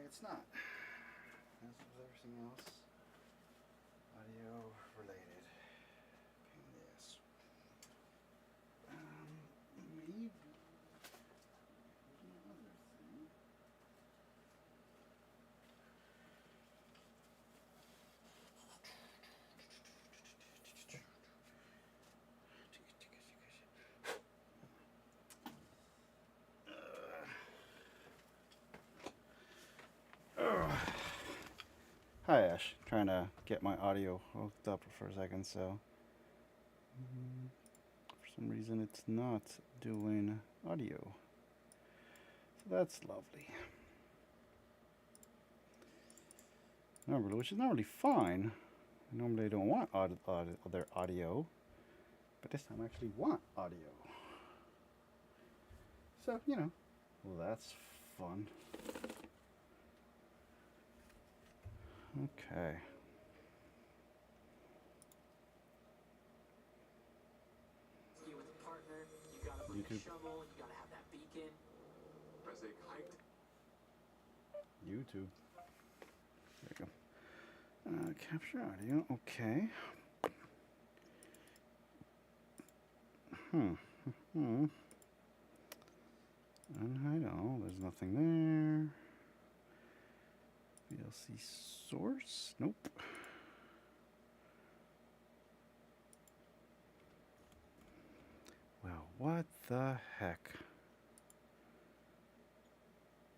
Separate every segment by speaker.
Speaker 1: like it's not. As with everything else, audio related. Pain in the ass. Maybe another thing. Hi Ash, trying to get my audio hooked up for a second, so for some reason it's not doing audio. So that's lovely. Normally, which is normally fine. Normally I don't want other audio, but this time I actually want audio. So, you know, well, that's fun. Okay.
Speaker 2: With a partner, you gotta bring a shovel, you gotta have that beacon. Press A height.
Speaker 1: YouTube. There you go. Capture audio. Okay. And there's nothing there. VLC source. Nope. Well, what the heck?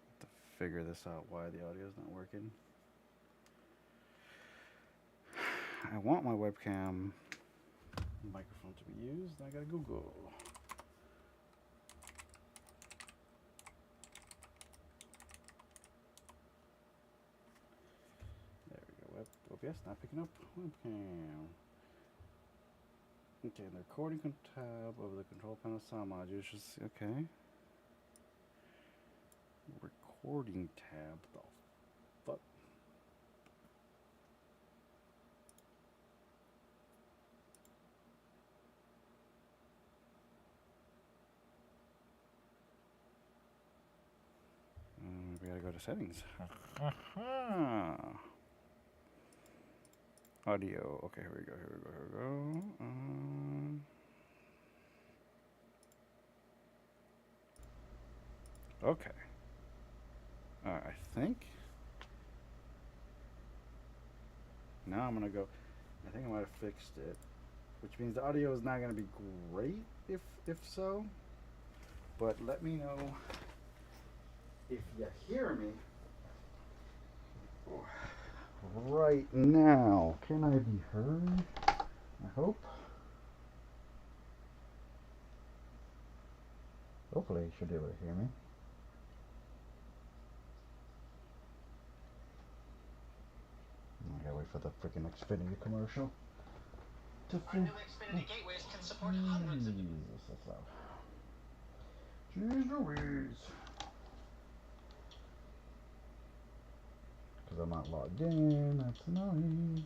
Speaker 1: Have to figure this out why the audio is not working. I want my webcam microphone to be used. I gotta Google. There we go. OBS not picking up webcam. Okay, the recording tab over the control panel sound modules. Just okay. Recording tab. The fuck. We gotta go to settings. Audio. Okay, here we go. Okay. I think. Now I'm gonna go. I think I might have fixed it, which means the audio is not gonna be great if so. But let me know if you hear me right now. Can I be heard? I hope. Hopefully you should be able to hear me. I gotta wait for the freaking Xfinity commercial.
Speaker 2: Our new Xfinity gateways can support hundreds of...
Speaker 1: Jesus, that's loud. Jeez Louise. Because I'm not logged in, that's annoying.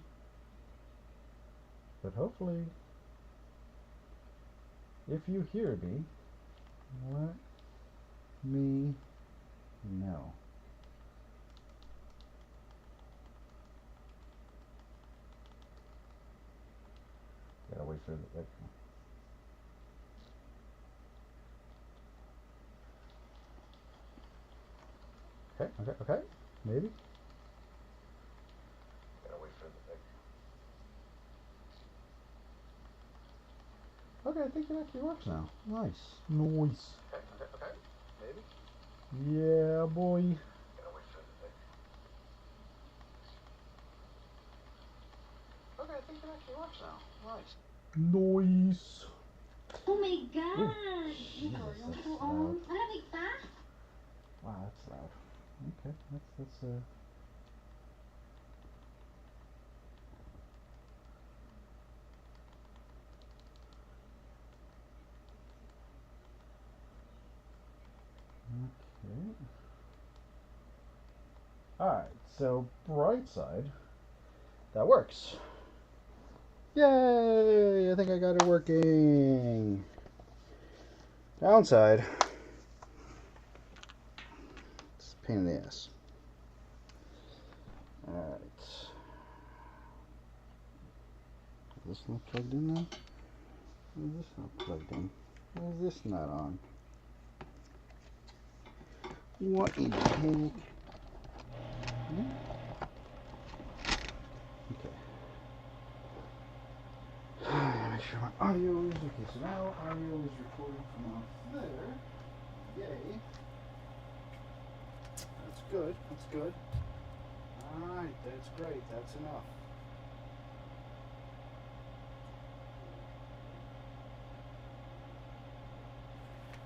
Speaker 1: But hopefully, if you hear me, let me know. Gotta wait for the... Okay, maybe. Gotta wait for the... Okay, I think it actually works now. Nice. Okay, maybe. Yeah, boy. Gotta wait for the... Okay, I think it actually works now. Nice. Noise.
Speaker 3: Oh my god!
Speaker 1: Jesus, that's loud. Wow, that's loud. Okay, that's okay. Alright, so bright side, that works. Yay! I think I got it working. Downside, it's a pain in the ass. Alright. Is this not plugged in now? Is this not plugged in? Why is this not on? What in the heck? Okay. Make sure my audio is okay. So now audio is recording from off there. Yay. That's good. That's good. Alright, that's great. That's enough.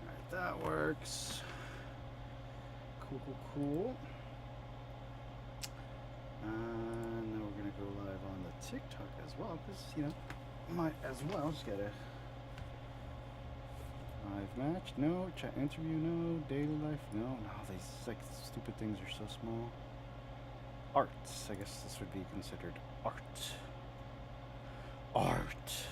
Speaker 1: Alright, that works. Cool, cool, cool. And now we're going to go live on the TikTok as well, because, you know, might as well just get a live match. No. Chat interview, no. Daily life, no. No, these like stupid things are so small. Arts, I guess this would be considered art. Art.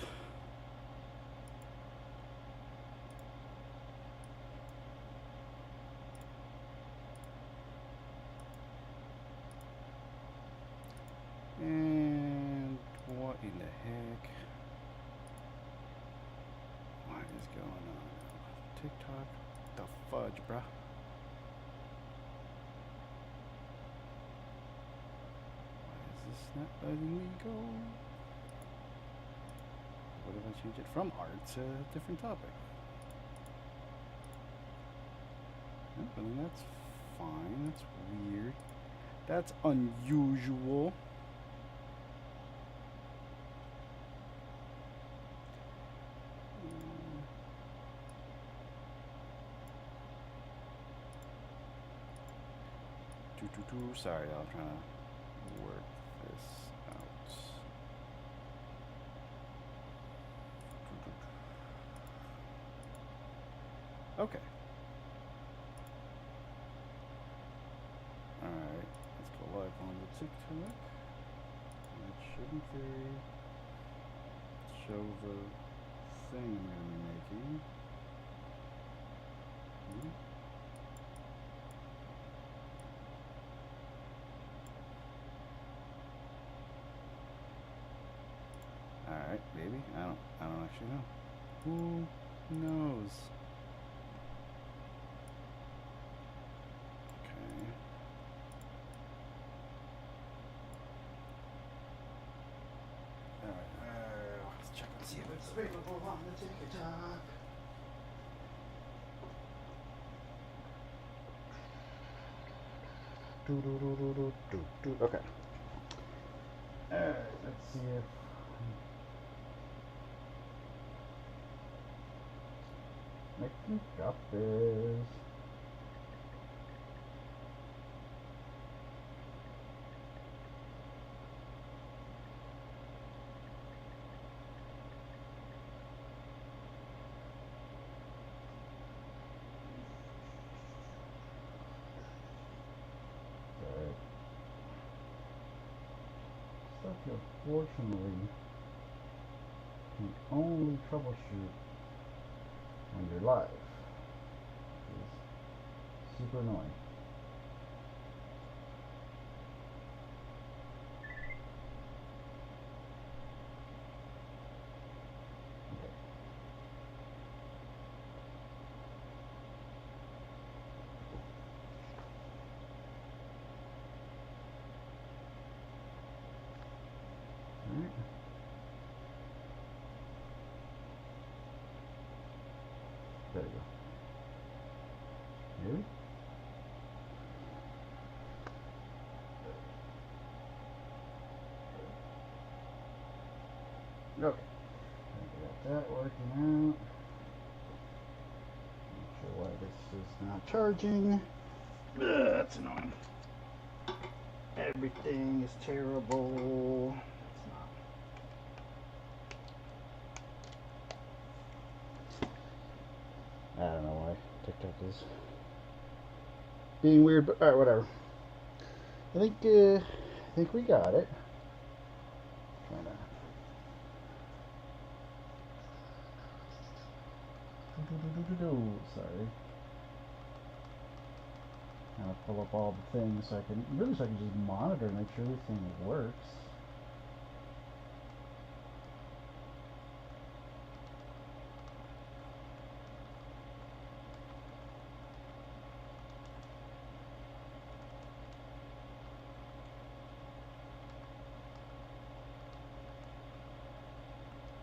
Speaker 1: And what in the heck? What is going on? TikTok? The fudge, bruh. Why is this not letting me go? What if I change it from art to a different topic? Nope, I mean, that's fine. That's weird. That's unusual. Sorry, I'm trying to work this out. Okay. Alright, let's go live on the TikTok. It shouldn't show the thing I'm going to be making. Alright, maybe. I don't actually know. Who knows? Okay. Alright, let's check and see if it's available on the TikTok. Okay. Alright, let's see if making copies. Stuff you unfortunately can only troubleshoot when you're live. It's super annoying. Okay. Alright. There you go. Really? Okay. Got that working out. Not sure why this is not charging. Ugh, that's annoying. Everything is terrible. It's not. I don't know why TikTok is being weird, but alright, whatever. I think we got it. Trying to. Sorry. Now pull up all the things so I can just monitor and make sure everything works.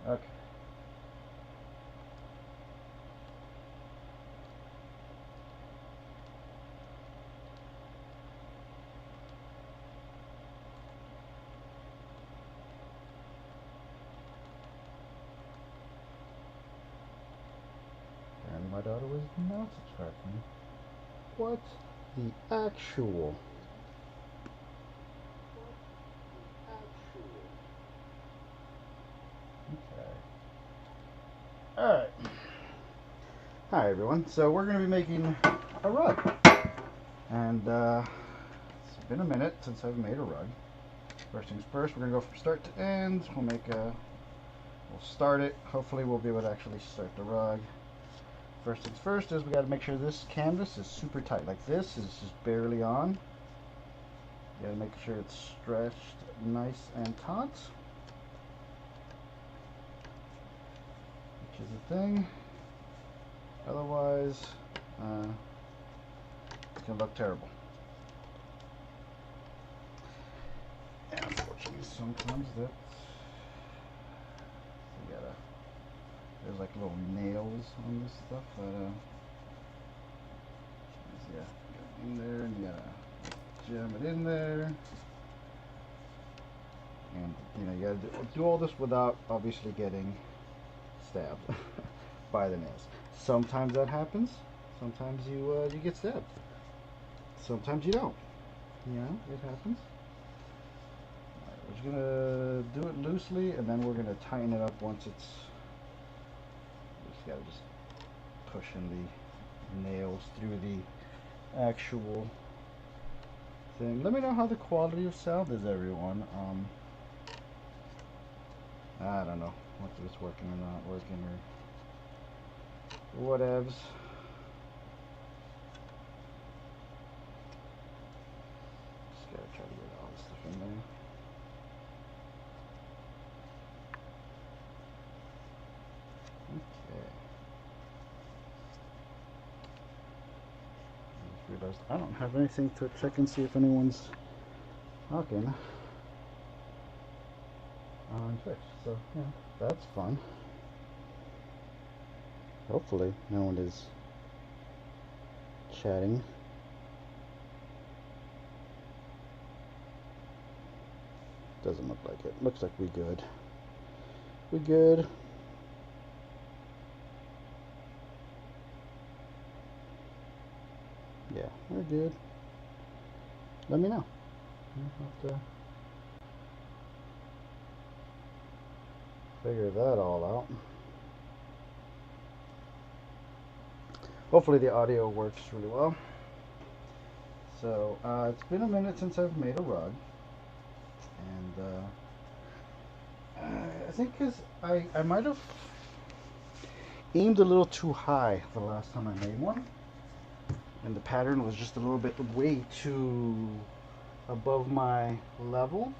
Speaker 1: Okay. And my daughter was not subscribed to me. What the actual? Okay. Alright. Hi everyone. So we're going to be making a rug. And it's been a minute since I've made a rug. First things first, we're going to go from start to end. We'll start it. Hopefully we'll be able to actually start the rug. First things first is we got to make sure this canvas is super tight. Like this is just barely on. You got to make sure it's stretched nice and taut. Which is the thing. Otherwise, it's going to look terrible. And unfortunately, sometimes there's like little nails on this stuff that, yeah, get in there and you gotta jam it in there. And, you know, you gotta do all this without obviously getting stabbed by the nails. Sometimes that happens. Sometimes you get stabbed. Sometimes you don't. You know, it happens. Alright, we're just gonna do it loosely, and then we're gonna tighten it up once it's. Gotta just pushing the nails through the actual thing. Let me know how the quality of sound is, everyone. I don't know if it's working or not working or whatevs. Just gotta try to get all this stuff in there. Okay. I just realized I don't have anything to check and see if anyone's talking on Twitch. So yeah, that's fun. Hopefully no one is chatting. Doesn't look like it. Looks like we good. We good. Yeah, we're good. Let me know. I'll have to figure that all out. Hopefully the audio works really well. So, it's been a minute since I've made a rug. And, I think because I might have aimed a little too high the last time I made one. And the pattern was just a little bit way too above my level,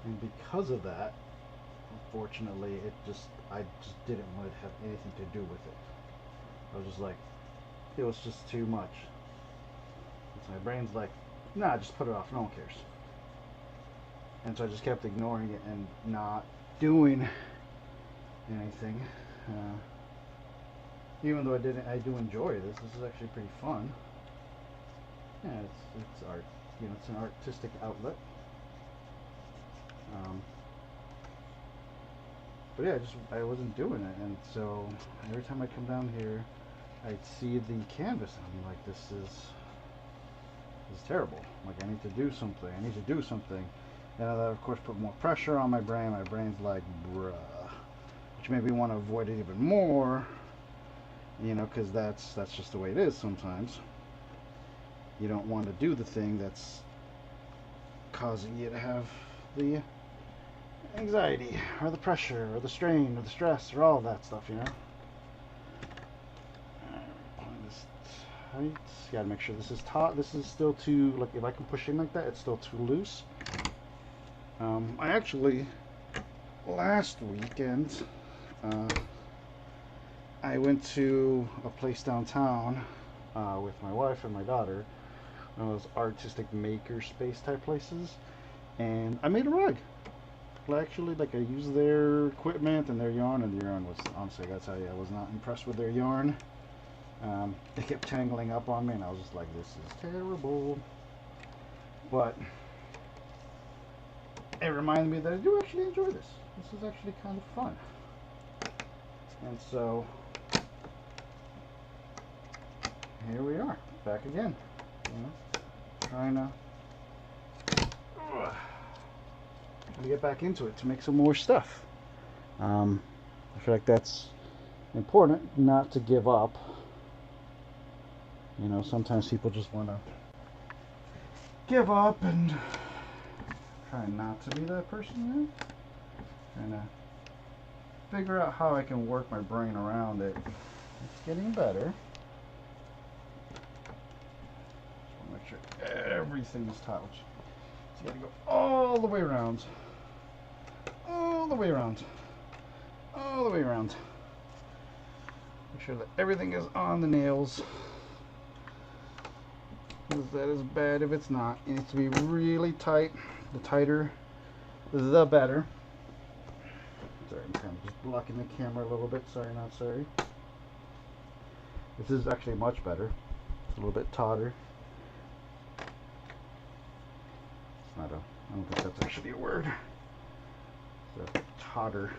Speaker 1: and because of that, unfortunately, I just didn't want to have anything to do with it. I was just like, it was just too much. And so my brain's like, nah, just put it off, no one cares. And so I just kept ignoring it and not doing anything. Even though I do enjoy this. This is actually pretty fun. Yeah, it's art. You know, it's an artistic outlet. But yeah, I wasn't doing it, and so every time I come down here, I'd see the canvas, and I'm like, this is terrible. Like, I need to do something. I need to do something. And that, of course, put more pressure on my brain. My brain's like, bruh, which made me want to avoid it even more. You know, because that's just the way it is sometimes. You don't want to do the thing that's causing you to have the anxiety, or the pressure, or the strain, or the stress, or all of that stuff, you know? tight. Gotta make sure this is taut. This is still too, like, if I can push in like that, it's still too loose. I actually, last weekend, I went to a place downtown with my wife and my daughter, one of those artistic maker space type places, and I made a rug. Well, actually, like, I used their equipment and their yarn, and the yarn was, honestly, I gotta tell you, I was not impressed with their yarn. They kept tangling up on me, and I was just like, this is terrible. But it reminded me that I do actually enjoy this. This is actually kind of fun. And so, here we are, back again. You know, trying to get back into it to make some more stuff. I feel like that's important, not to give up. You know, sometimes people just want to give up, and try not to be that person, you know? Trying to figure out how I can work my brain around it. It's getting better. Just want to make sure everything is taut. So you gotta go all the way around. All the way around. All the way around. Make sure that everything is on the nails. Because that is bad if it's not. It needs to be really tight. The tighter, the better. Sorry, I'm kind of just blocking the camera a little bit. Sorry, not sorry. This is actually much better. It's a little bit tauter. It's not a, I don't think that's actually a word. It's a tauter.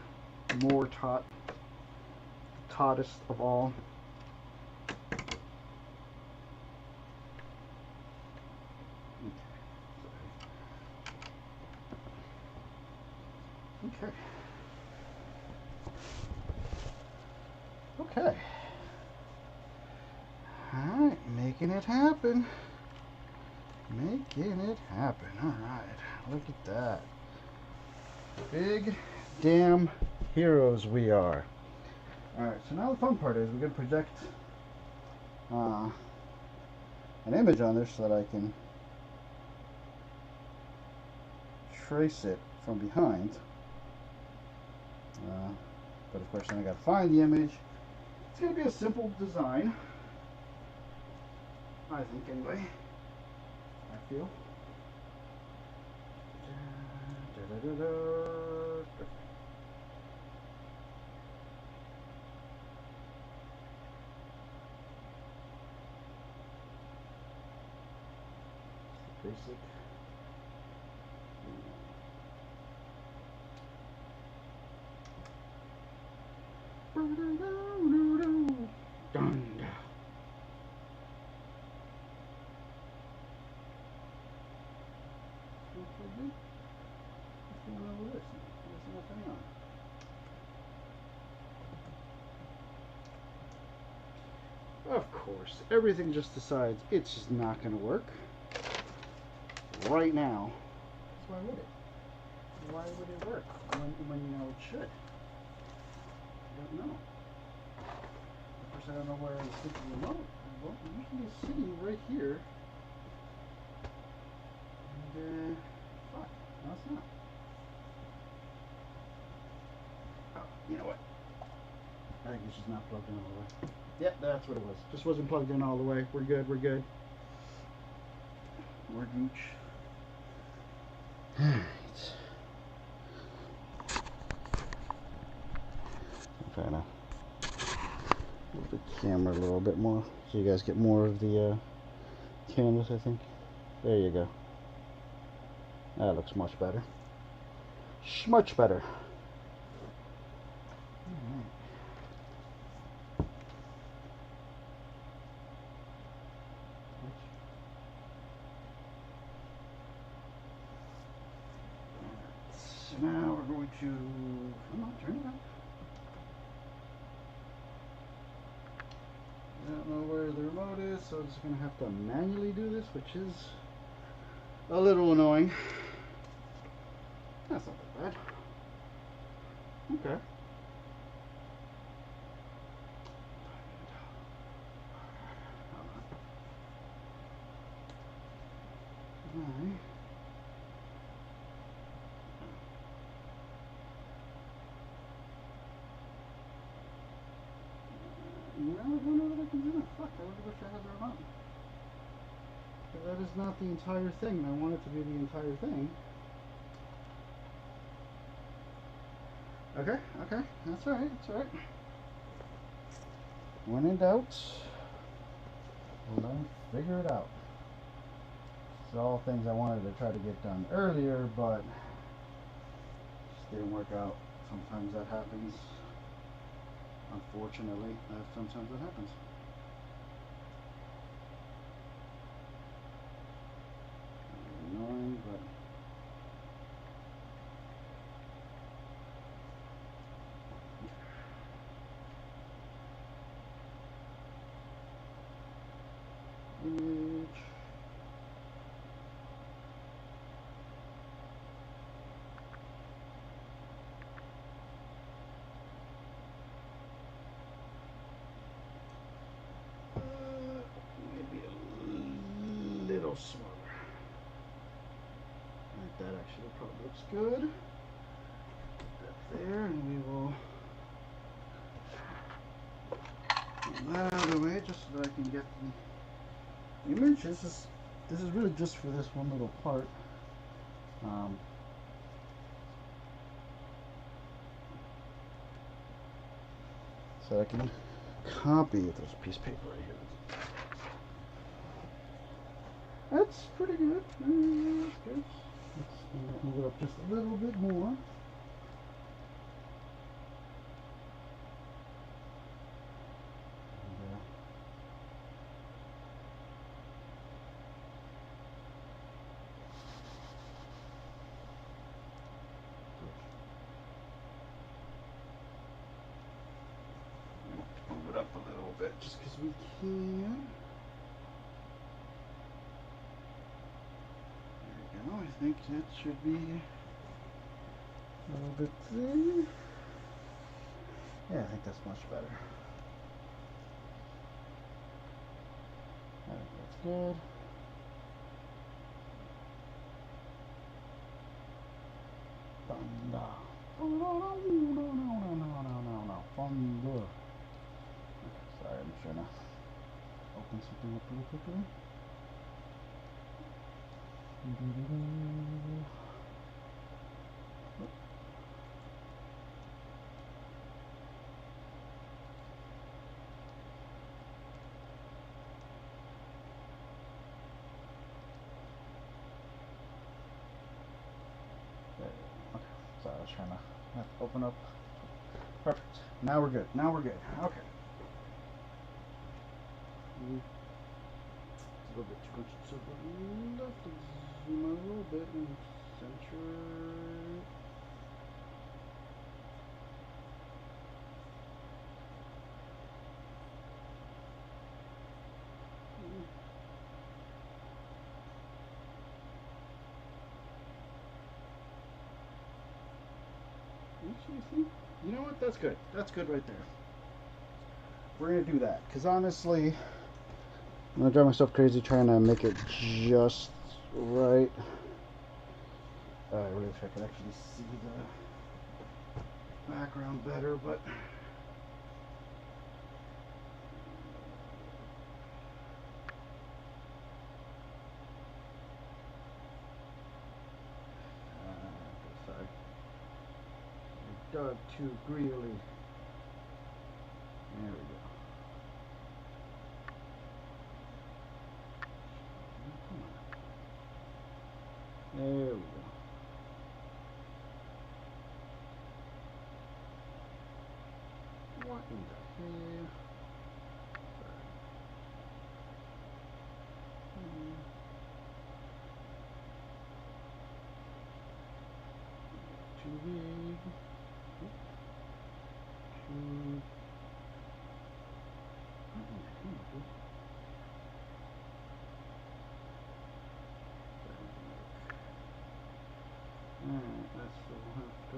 Speaker 1: More taut. Tautest of all. Okay. Okay. Alright, making it happen. Making it happen. Alright, look at that. Big damn heroes we are. Alright, so now the fun part is we're going to project an image on there so that I can trace it from behind. But of course then I got to find the image. It's going to be a simple design, I think, anyway. I feel. Basic. Dun. Of course, everything just decides it's just not going to work right now. So why would it? Why would it work when you know it should? I don't know. Of course, I don't know where I stick the remote. Well, it usually is sitting right here. And, fuck. No, it's not. Oh, you know what? I think it's just not plugged in all the way. Yeah, that's what it was. Just wasn't plugged in all the way. We're good, we're good. We're gooch. Alright. I'm trying to move the camera a little bit more so you guys get more of the canvas, I think. There you go. That looks much better. Much better. Alright. So now we're going to, come on, turn it on. I don't know where the remote is, so I'm just going to have to manually do this, which is a little annoying. That's not that bad. Okay. You know, I don't know that I can do that. Fuck, I really wish I had the remote. But that is not the entire thing, and I want it to be the entire thing. Okay, that's alright, that's alright. When in doubt, we'll figure it out. It's all things I wanted to try to get done earlier, but just didn't work out. Sometimes that happens. Unfortunately, sometimes that happens. Annoying, but image. Maybe a little smaller. Like that actually probably looks good. Put that there, and we will move that out of the way just so that I can get the image. This is really just for this one little part. So I can copy it. There's a piece of paper right here. That's pretty good. That's good. Let's move it up just a little bit more. Move it up a little bit just because we can. There we go. I think that should be a little bit there. Yeah, I think that's much better. I think that's good. Thunder. No. Thunder. Okay, sorry, I'm trying to open something up really quickly. Okay, so I was trying to open up. Perfect. Now we're good. Okay. It's a little bit too much to the left. Zoom out a little bit and center. See? You know what? That's good. That's good right there. We're going to do that. Because honestly, I'm going to drive myself crazy trying to make it just right. I really wish I could actually see the background better, but... sorry. I dug too greedily. There we go. There we go. What in the hell? Too big. Too... Alright, that's what we'll have to.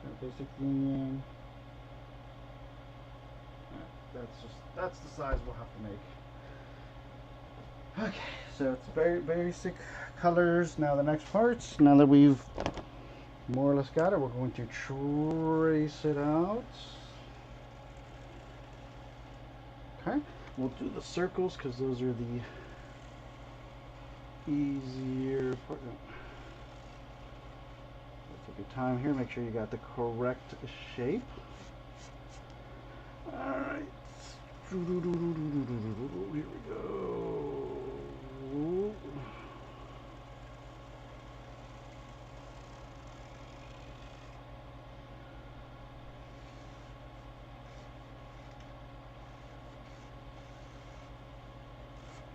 Speaker 1: Got basic union. Alright, that's the size we'll have to make. Okay, so it's very basic colors. Now the next parts, now that we've more or less got it, we're going to trace it out. Okay, we'll do the circles because those are the easier part. Take your time here, make sure you got the correct shape. Alright, here we go.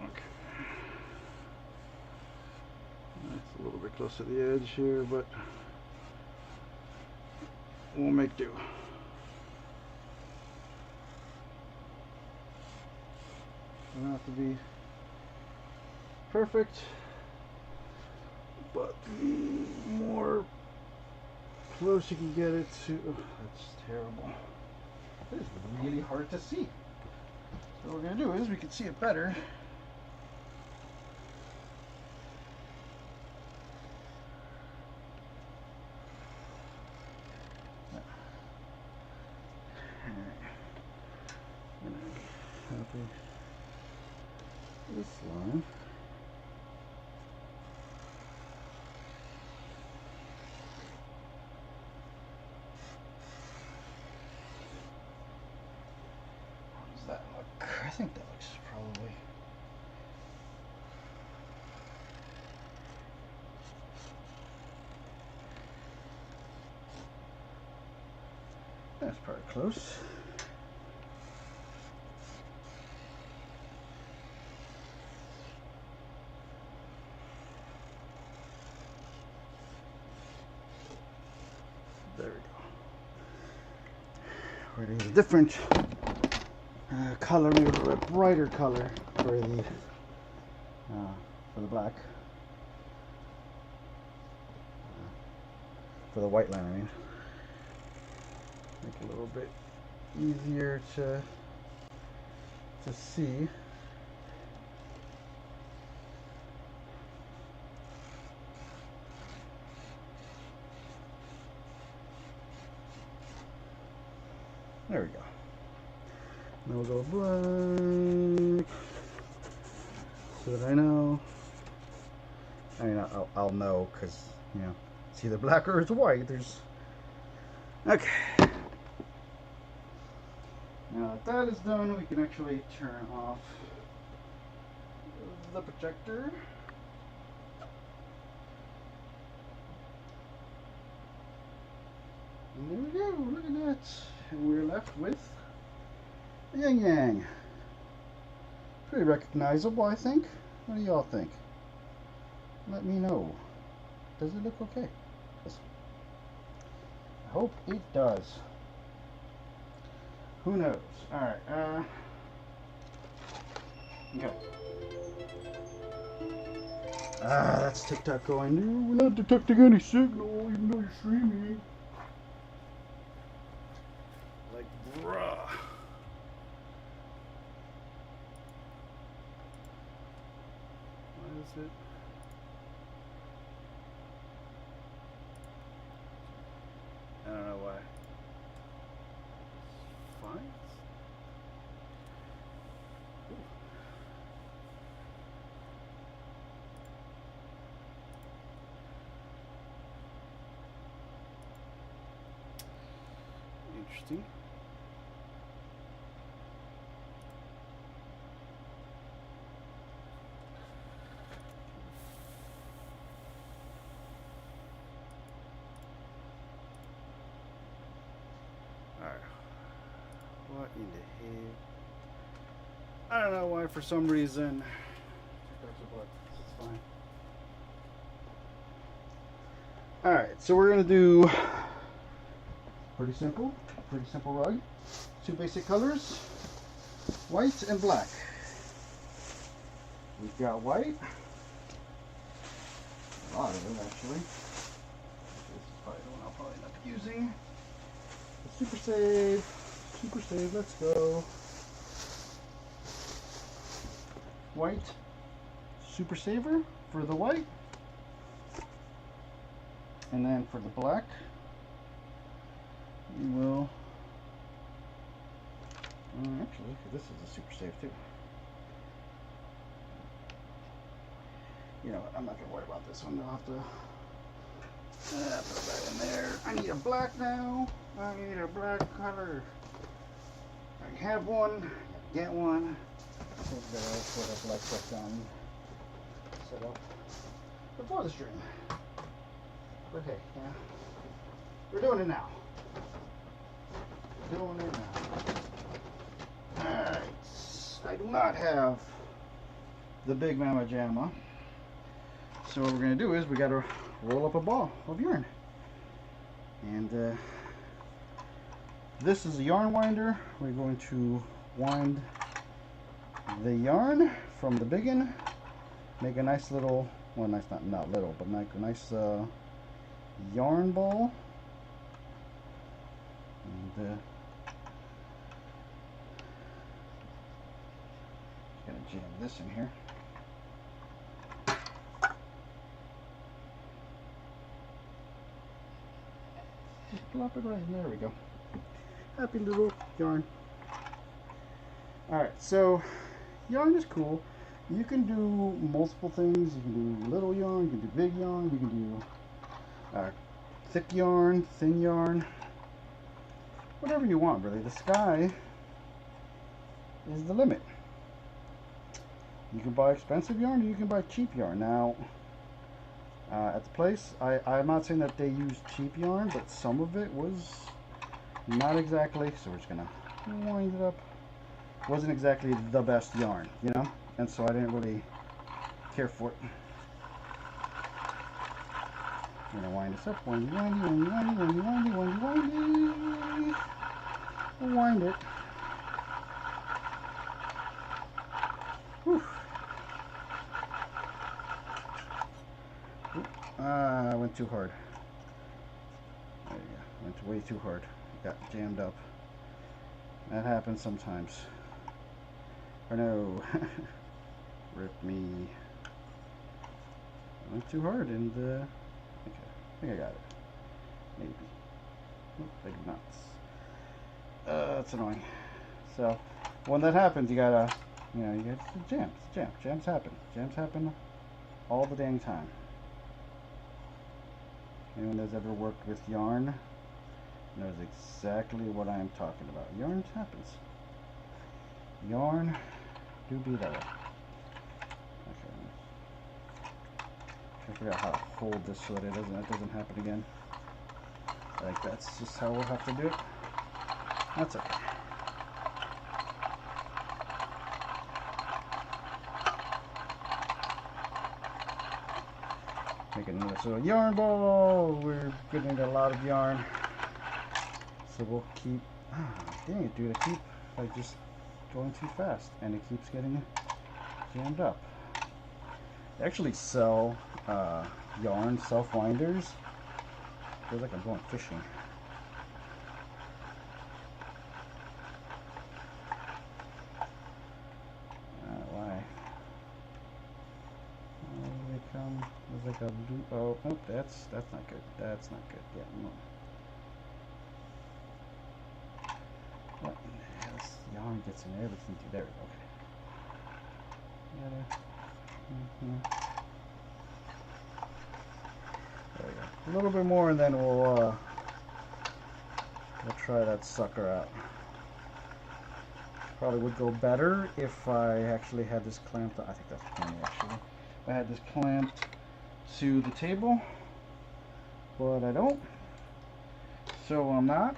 Speaker 1: Okay. That's a little bit close to the edge here, but we'll make do. Doesn't have to be perfect, but the more close you can get it to, oh, that's terrible. This is really hard to see. So what we're gonna do is we can see it better. Copy this line. How does that look? I think that looks probably. That's probably close. There we go. We're going to use a different color, maybe a brighter color for the black. For the white line, I mean. Make it a little bit easier to see. There we go. Now we'll go black so that I know. I mean, I'll know because, you know, it's either black or it's white. There's. Okay. Now that that is done, we can actually turn off the projector. And there we go. Look at that. And we're left with a yin yang. Pretty recognizable, I think. What do y'all think? Let me know. Does it look okay? I hope it does. Who knows? Alright, okay. That's TikTok going, no, we're not detecting any signal, even though you're streaming. Like, bruh. What is it? I don't know why. Fine. Interesting. Alright. What in the heck? I don't know why, for some reason. It's fine. Alright, so we're gonna do pretty simple rug. Two basic colors, white and black. We've got white. A lot of it actually. This is probably the one I'll probably end up using. Super save, let's go. White, super saver for the white. And then for the black, we will, actually, this is a super save too. You know what, I'm not going to worry about this one. I'll have to put that in there. I need a black now. I need a black color. I have one, get one. I think that's what I've like set done, set up before the stream. But hey, yeah, we're doing it now. Doing it now. Alright, I do not have the Big Mama Jamma. So what we're going to do is we got to roll up a ball of yarn. And this is a yarn winder. We're going to wind the yarn from the biggin, make a nice little, well, nice, not little, but make a nice yarn ball. And gonna jam this in here. Just plop it right in there. We go. Happy little yarn. Alright, so yarn is cool. You can do multiple things. You can do little yarn, you can do big yarn, you can do thick yarn, thin yarn, whatever you want really. The sky is the limit. You can buy expensive yarn or you can buy cheap yarn. Now at the place, I'm not saying that they use cheap yarn, but some of it was not exactly, so we're just gonna wind it up. Wasn't exactly the best yarn, you know, and so I didn't really care for it. I'm gonna wind this up, windy, windy, windy, windy, windy, windy, windy, windy. We'll wind it. Whew. I went too hard. There you go. Went way too hard. Got jammed up. That happens sometimes. Or no. Rip me. I went too hard and okay. I think I got it. Maybe. Nope, I do not. That's annoying. So when that happens, you gotta, you know, you get jams. Jams happen. Jams happen all the dang time. Anyone that's ever worked with yarn knows exactly what I am talking about. Yarn happens. Yarn do be that way. Okay. I forgot how to hold this so that it doesn't happen again. Like that's just how we'll have to do it. That's okay. Making this little yarn ball. We're getting a lot of yarn, so we'll keep. Dang it, dude! I keep like just going too fast, and it keeps getting jammed up. They actually sell yarn self-winders. Feels like I'm going fishing. Why? They come. There's like a blue. Oh, nope. That's not good. That's not good. Yeah. No. What in the hell? This yarn gets in everything. There we go. Okay. There we go. A little bit more, and then we'll try that sucker out. Probably would go better if I actually had this clamped. I think that's funny actually. I had this clamped to the table, but I don't. So I'm not.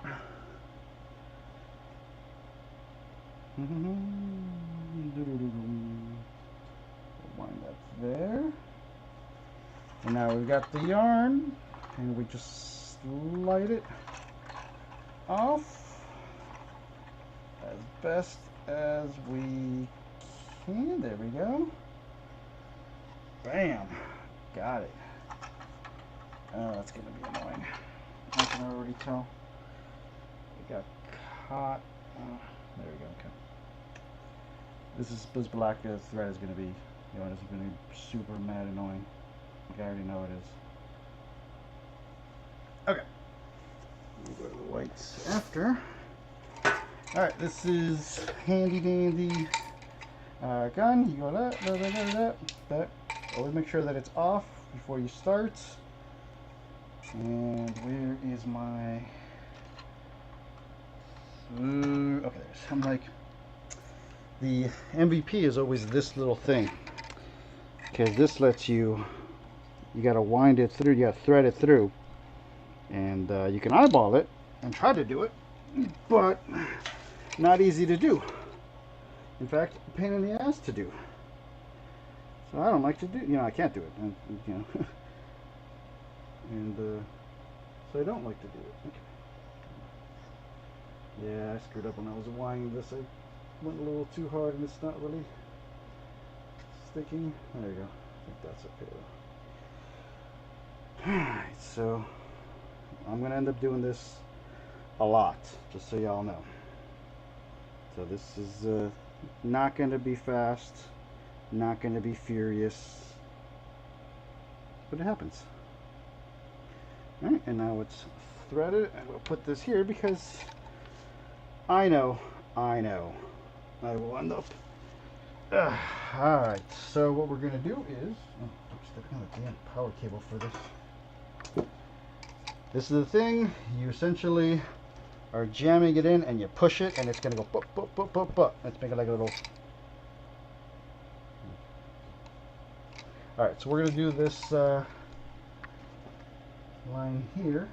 Speaker 1: Wind up there. And now we've got the yarn, and we just slide it off as best as we can. There we go. Bam! Got it. Oh, that's gonna be annoying. I can already tell. It got caught. There we go. Okay. This black thread is gonna be You know, it's gonna be super mad annoying. Like I already know it is. Okay. We'll go to the whites after. Alright, this is handy dandy gun. You go that. Always make sure that it's off before you start. And where is my... okay, I'm like... The MVP is always this little thing. Because this lets you... You gotta wind it through, you gotta thread it through. And you can eyeball it and try to do it. But not easy to do. In fact, a pain in the ass to do. So I don't like to do, you know, I can't do it, and, you know, and so I don't like to do it. Okay. Yeah, I screwed up when I was winding this. I went a little too hard, and it's not really sticking. There you go. I think that's okay though. Alright, so I'm gonna end up doing this a lot, just so y'all know. So this is not gonna be fast. Not going to be furious, but it happens. Alright, and now it's threaded, and we'll put this here because I know I will end up. Alright, so what we're going to do is, I'm stepping on the damn power cable for this. This is the thing, you essentially are jamming it in and you push it and it's going to go pop, pop, pop, pop, pop. Let's make it like a little... Alright, so we're going to do this line here.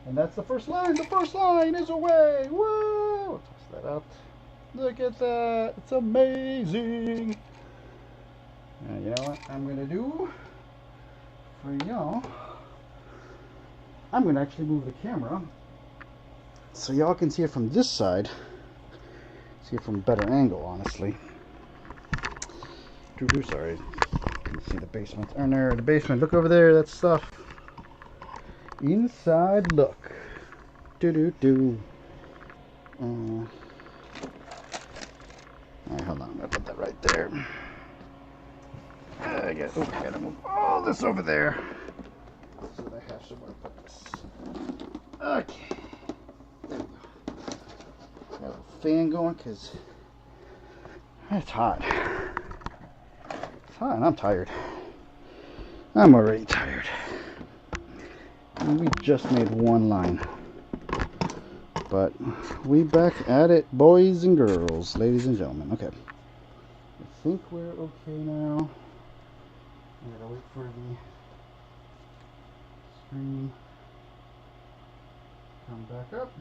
Speaker 1: And that's the first line. The first line is away. Whoa! Toss that out. Look at that. It's amazing. And you know what I'm going to do for y'all? I'm going to actually move the camera so y'all can see it from this side. See it from a better angle, honestly. Sorry. You can see the basement. Oh, no, the basement. Look over there. That stuff. Inside look. Alright, hold on. I'm gonna put that right there. I gotta move all this over there so that I have somewhere to put this. Okay. There we go. Got a fan going because it's hot. It's hot and I'm tired. I'm already tired. And we just made one line. But we back at it, boys and girls, ladies and gentlemen. Okay. I think we're okay now. I gotta wait for the screen to come back up.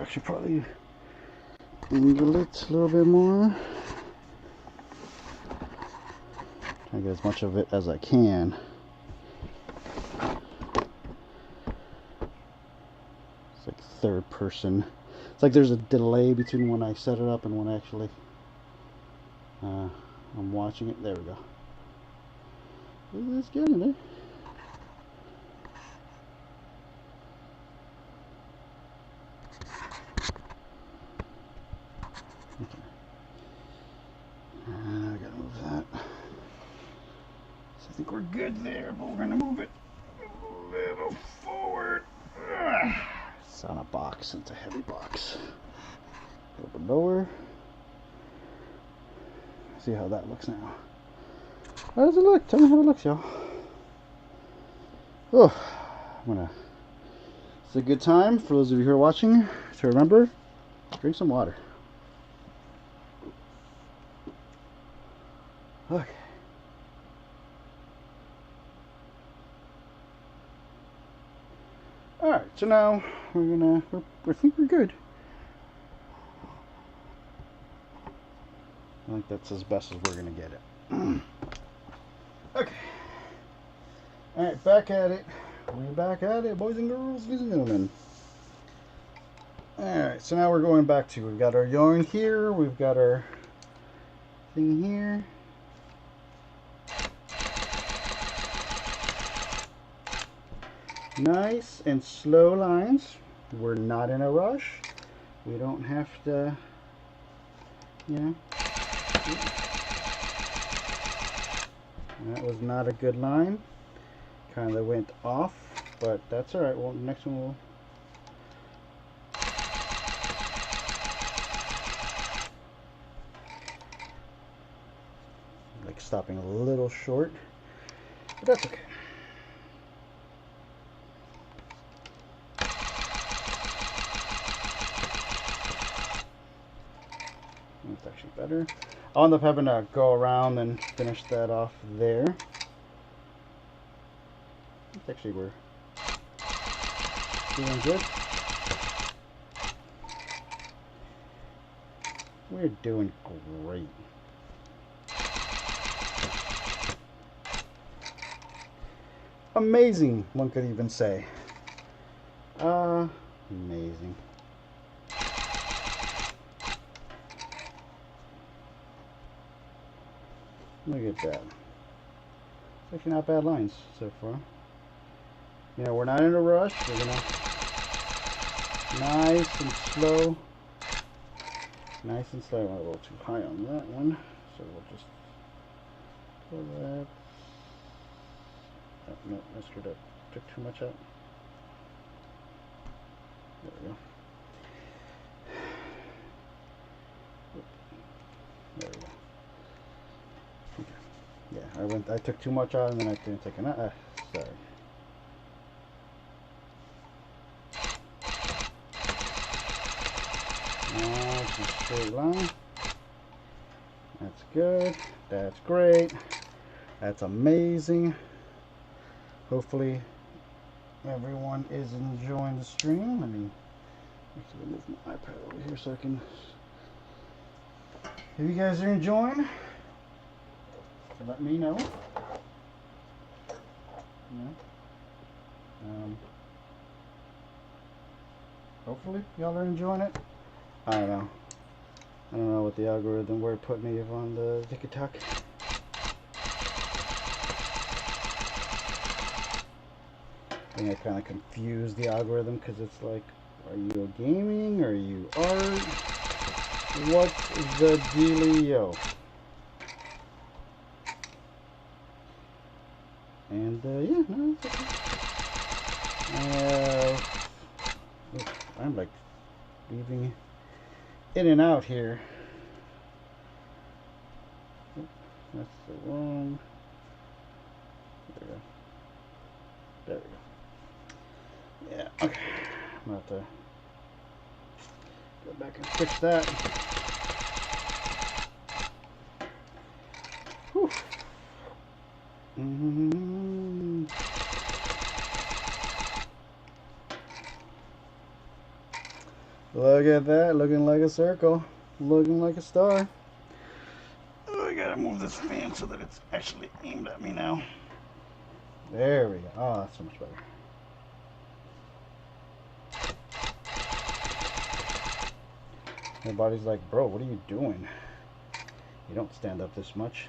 Speaker 1: Actually, probably angle it a little bit more. Try to get as much of it as I can. It's like third person. It's like there's a delay between when I set it up and when actually I'm watching it. There we go. Let's get in there. Okay. I gotta move that. So I think we're good there, but we're gonna move it a little forward. It's on a box. It's a heavy box. A little bit lower. See how that looks now. How does it look? Tell me how it looks, y'all. Oh, it's a good time for those of you who are watching to remember, drink some water. Okay. Alright, so now I think we're good. I think that's as best as we're gonna get it. Okay. Alright, back at it. We're back at it, boys and girls, ladies and gentlemen. Alright, so now we're going back to, we've got our yarn here, we've got our thing here. Nice and slow lines. We're not in a rush. We don't have to, you know. That was not a good line. Kind of went off, but that's all right. Well, the next one will. Like stopping a little short, but that's okay. That's actually better. I'll end up having to go around and finish that off there. Actually, we're doing good. We're doing great. Amazing, one could even say. Amazing. Look at that. It's actually not bad lines so far. You know, we're not in a rush. We're gonna nice and slow. Nice and slow. Went a little too high on that one, so we'll just pull that. Oh, no, I screwed up. Took too much out. There we go. There we go. Okay. Yeah, I took too much out and then I didn't take enough. Sorry. Nice and straight line. That's good. That's great. That's amazing. Hopefully everyone is enjoying the stream. Let me actually move my iPad over here so I can. If you guys are enjoying, let me know. Hopefully y'all are enjoying it. I don't know. I don't know what the algorithm word put me on the TikTok. I think I kind of confused the algorithm because it's like, are you a gaming? Are you art? What's the dealio? And yeah, no, it's okay. I'm like weaving in and out here. That's the wrong. There we go. There we go. Yeah, okay. I'm about to go back and fix that. Whew. Look at that, looking like a circle, looking like a star. Oh, I gotta move this fan so that it's actually aimed at me now. There we go. Oh, that's so much better. My body's like, bro, what are you doing? You don't stand up this much.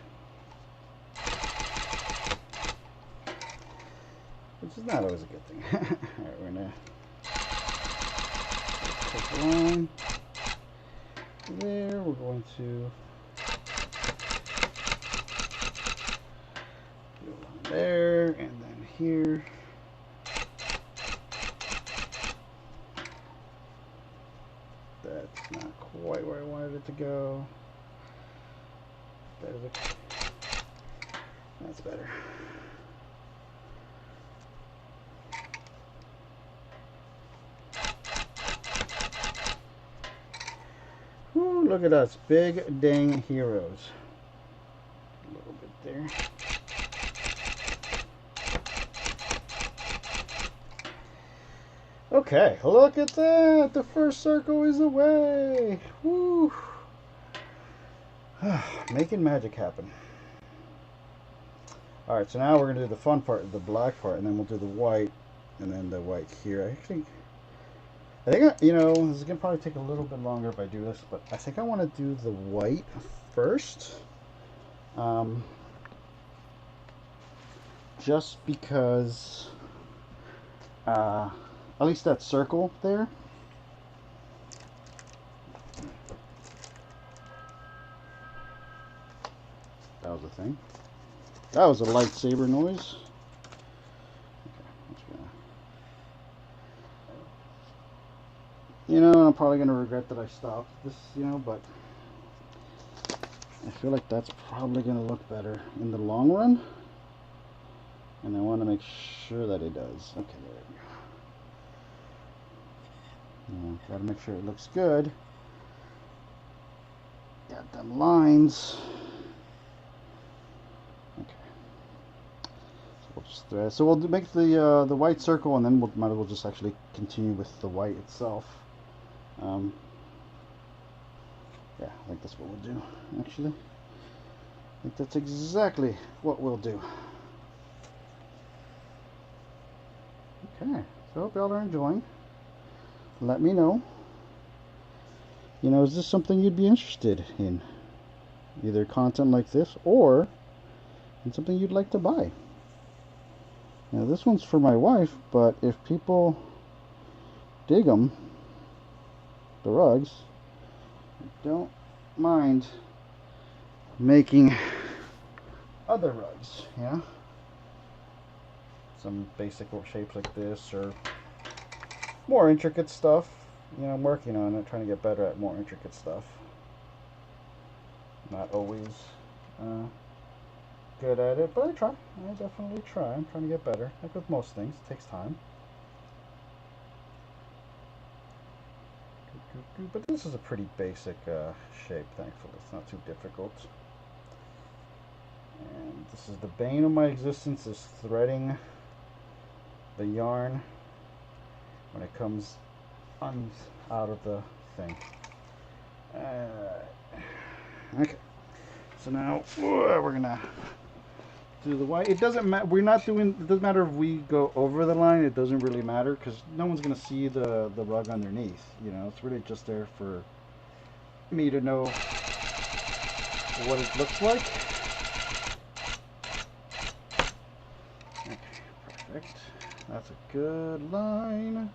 Speaker 1: Which is not always a good thing. Alright, we're gonna take the line there. We're going to do a line there and then here. That's not quite where I wanted it to go. That's better. Woo, look at us, big dang heroes. A little bit there. Okay, look at that. The first circle is away. Woo. Making magic happen. Alright, so now we're going to do the fun part, the black part, and then we'll do the white, and then the white here. I think, you know, this is going to probably take a little bit longer if I do this, but I think I want to do the white first. Just because at least that circle there. That was a thing. That was a lightsaber noise. You know, I'm probably gonna regret that I stopped this, you know, but I feel like that's probably gonna look better in the long run. And I want to make sure that it does. Okay, there we go. Yeah, gotta make sure it looks good. Got them lines. Okay. So we'll just thread. So we'll make the white circle, and then we'll might as well just actually continue with the white itself. Yeah, I think that's what we'll do, actually. I think that's exactly what we'll do. Okay, so hope y'all are enjoying. Let me know. You know, is this something you'd be interested in? Either content like this, or in something you'd like to buy. Now, this one's for my wife, but if people dig them, the rugs, I don't mind making other rugs, yeah? Some basic shapes like this, or more intricate stuff. You know, I'm working on it, trying to get better at more intricate stuff. Not always good at it, but I try. I definitely try. I'm trying to get better. Like with most things, it takes time. But this is a pretty basic shape, thankfully. It's not too difficult. And this is the bane of my existence, is threading the yarn when it comes out of the thing. Okay. So now we're gonna do the white. It doesn't matter. We're not doing. It doesn't matter if we go over the line. It doesn't really matter because no one's gonna see the rug underneath. You know, it's really just there for me to know what it looks like. Okay, perfect. That's a good line.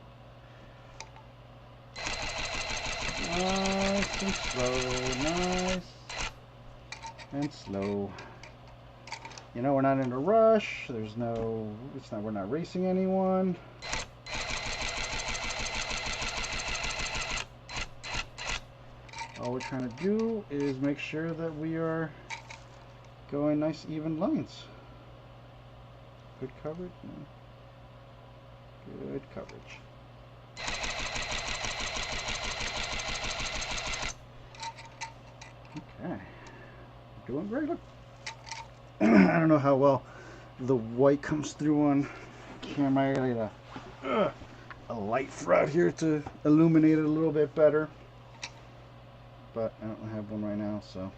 Speaker 1: Nice and slow. Nice and slow. You know, we're not in a rush. There's no, it's not, we're not racing anyone. All we're trying to do is make sure that we are going nice, even lines. Good coverage? No. Good coverage. Okay. Doing great. Look. I don't know how well the white comes through on camera. I gotta get a light throughout here to illuminate it a little bit better. But I don't have one right now, so.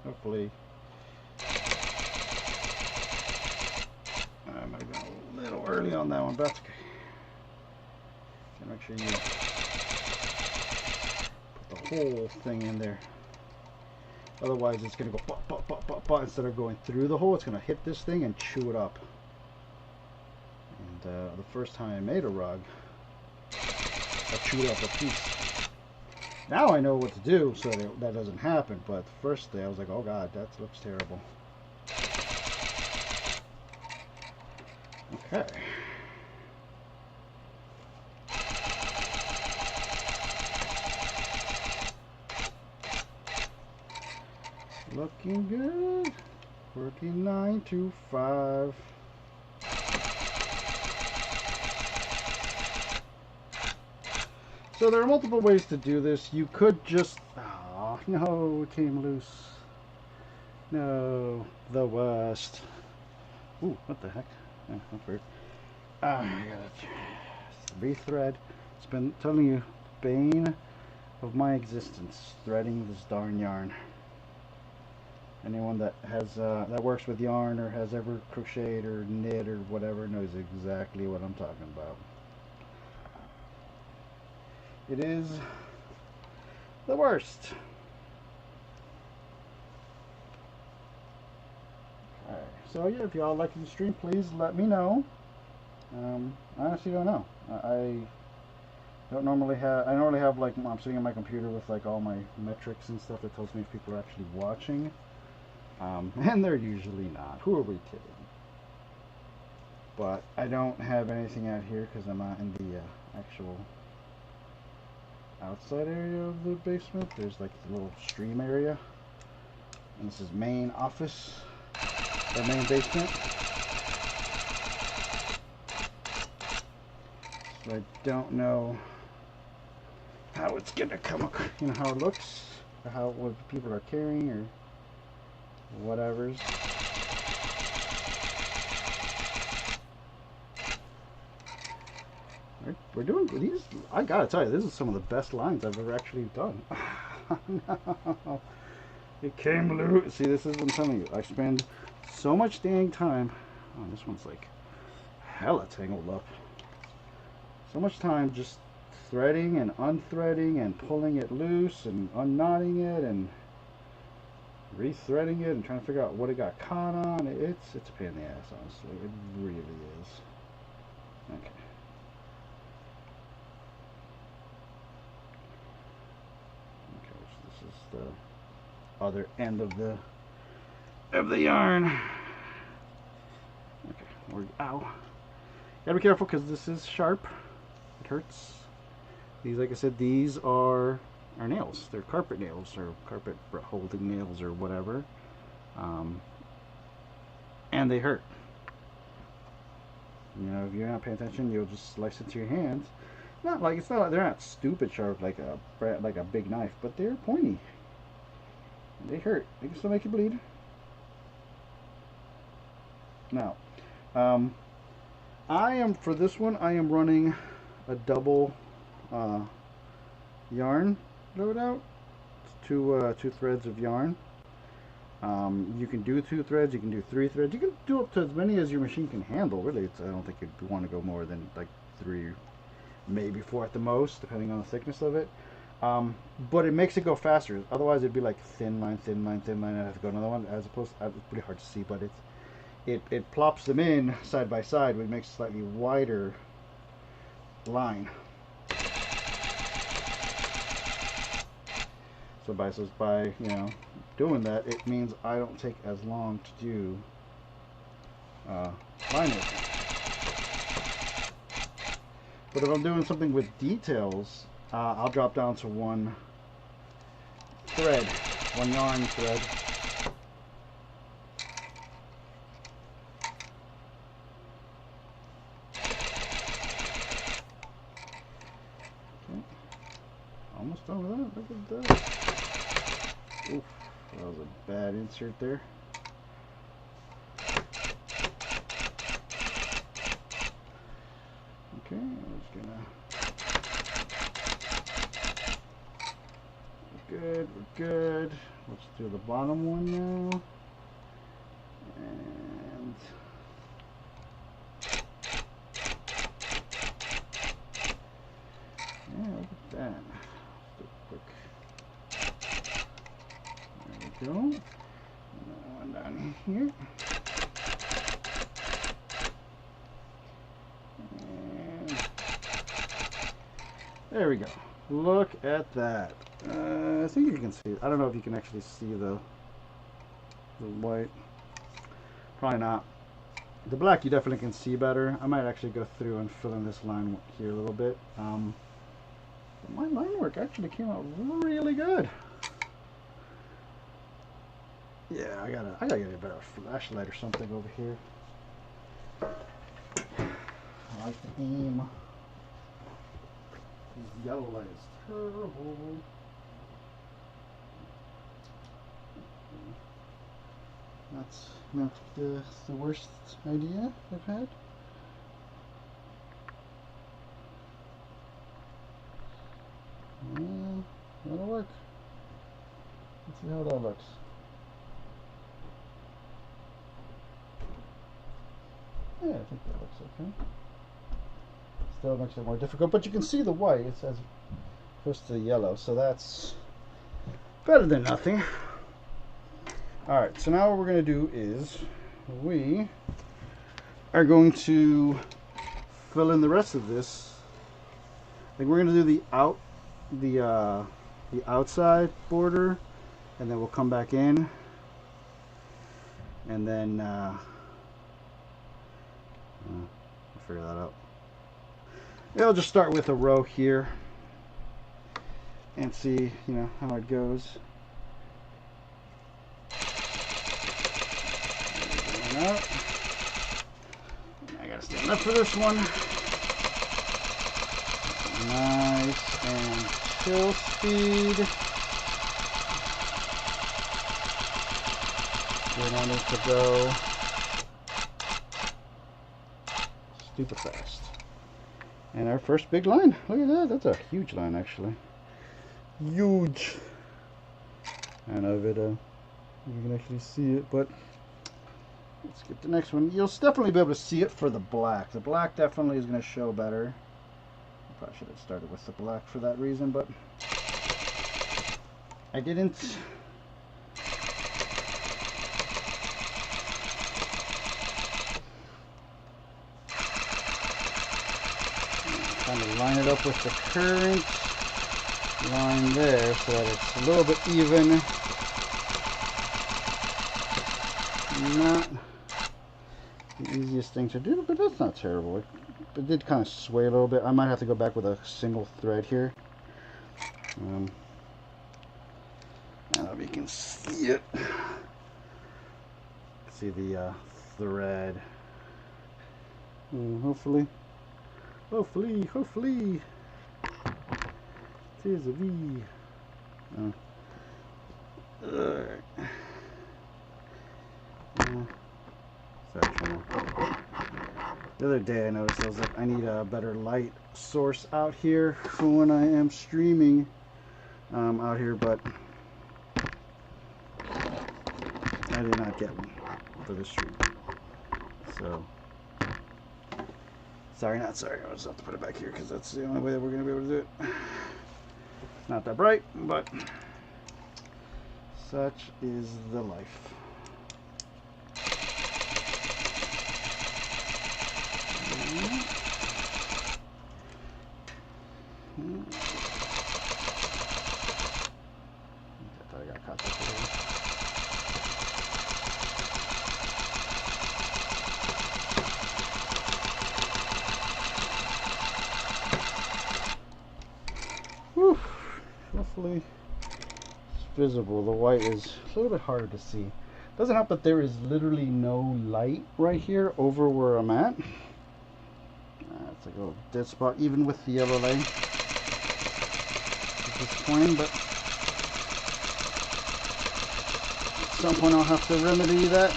Speaker 1: Hopefully. I might have been a little early on that one, but that's okay. So make sure you put the whole thing in there. Otherwise, it's going to go pop, pop, pop, pop, pop. Instead of going through the hole, it's going to hit this thing and chew it up. And the first time I made a rug, I chewed up a piece. Now I know what to do so that that doesn't happen, but the first day I was like, oh god, that looks terrible. Okay. Looking good. Working 9 to 5. So there are multiple ways to do this. You could just... Oh, no, it came loose. No, the worst. Ooh, what the heck? Oh, that's weird. I gotta rethread. It's been telling you, bane of my existence, threading this darn yarn. Anyone that has that works with yarn or has ever crocheted or knit or whatever knows exactly what I'm talking about. it is the worst. Alright, so yeah, if y'all like the stream, please let me know. I honestly don't know. I don't normally have. I normally have like I'm sitting on my computer with like all my metrics and stuff that tells me if people are actually watching, and they're usually not. Who are we kidding? But I don't have anything out here because I'm not in the actual outside area of the basement. There's like the little stream area, and this is main office, or main basement. So I don't know how it's gonna come, you know, how it looks, or how what people are carrying, or whatever's. We're doing these. I gotta tell you, this is some of the best lines I've ever actually done. No. It came loose. See, this is what I'm telling you. I spend so much dang time. Oh, this one's like hella tangled up. So much time just threading and unthreading and pulling it loose and unknotting it and rethreading it and trying to figure out what it got caught on. It's a pain in the ass, honestly. It really is. Okay. This is the other end of the yarn. Okay, ow. Gotta be careful because this is sharp. It hurts. These, like I said, these are nails. They're carpet nails or carpet holding nails or whatever, and they hurt. You know, if you're not paying attention, you'll just slice into your hands. It's not like they're not stupid sharp like a big knife, but they're pointy. They hurt. They can still make you bleed. Now, for this one, I am running a double yarn loadout. It's two threads of yarn. You can do 2 threads. You can do 3 threads. You can do up to as many as your machine can handle. Really, I don't think you'd want to go more than like 3. Maybe 4 at the most, depending on the thickness of it. But it makes it go faster. Otherwise, it'd be like thin line, thin line, thin line. I'd have to go another one. As opposed to, it's pretty hard to see, but it plops them in side by side, which makes a slightly wider line. So by you know doing that, it means I don't take as long to do line work. But if I'm doing something with details, I'll drop down to 1 thread, 1 yarn thread. Okay. Almost done with that. Look at that. Oof, that was a bad insert there. Okay, I'm just gonna. We're good. Let's do the bottom one now. And yeah, look at that. Let's do a quick. There we go. Another one down here. There we go. Look at that. I think you can see it. I don't know if you can actually see the white. Probably not. The black you definitely can see better. I might actually go through and fill in this line here a little bit. My line work actually came out really good. Yeah, I gotta get a better flashlight or something over here. I like to aim. This yellow light is terrible. That's not the worst idea I've had. Well, that'll work. Let's see how that looks. Yeah, I think that looks okay. Still makes it more difficult, but you can see the white. It says opposed to the yellow, so that's better than nothing. Alright, so now what we're going to do is we are going to fill in the rest of this. I think we're going to do the outside border, and then we'll come back in, and then I'll figure that out. Yeah, I'll just start with a row here and see, you know, how it goes. Up. I gotta stand up for this one. Nice and chill speed. We don't need to go stupid fast. And our first big line. Look at that. That's a huge line, actually. Huge. I don't know if you can actually see it, but let's get the next one. You'll definitely be able to see it for the black. The black definitely is going to show better. I probably should have started with the black for that reason, but I didn't. Kind of line it up with the current line there so that it's a little bit even. Not the easiest thing to do, but that's not terrible. It did kind of sway a little bit. I might have to go back with a single thread here. I don't know if you can see it. See the thread. Hopefully. There's a V. Alright. The other day I noticed I was like, I need a better light source out here for when I am streaming out here, but I did not get one for this stream. So sorry, not sorry. I'll just have to put it back here because that's the only way that we're going to be able to do it. Not that bright, but such is the life. I got caught up there. Whew. Hopefully it's visible. The white is a little bit harder to see. Doesn't help that there is literally no light right here over where I'm at. It's like a little dead spot, even with the yellow light. It's disappointing, but at some point I'll have to remedy that.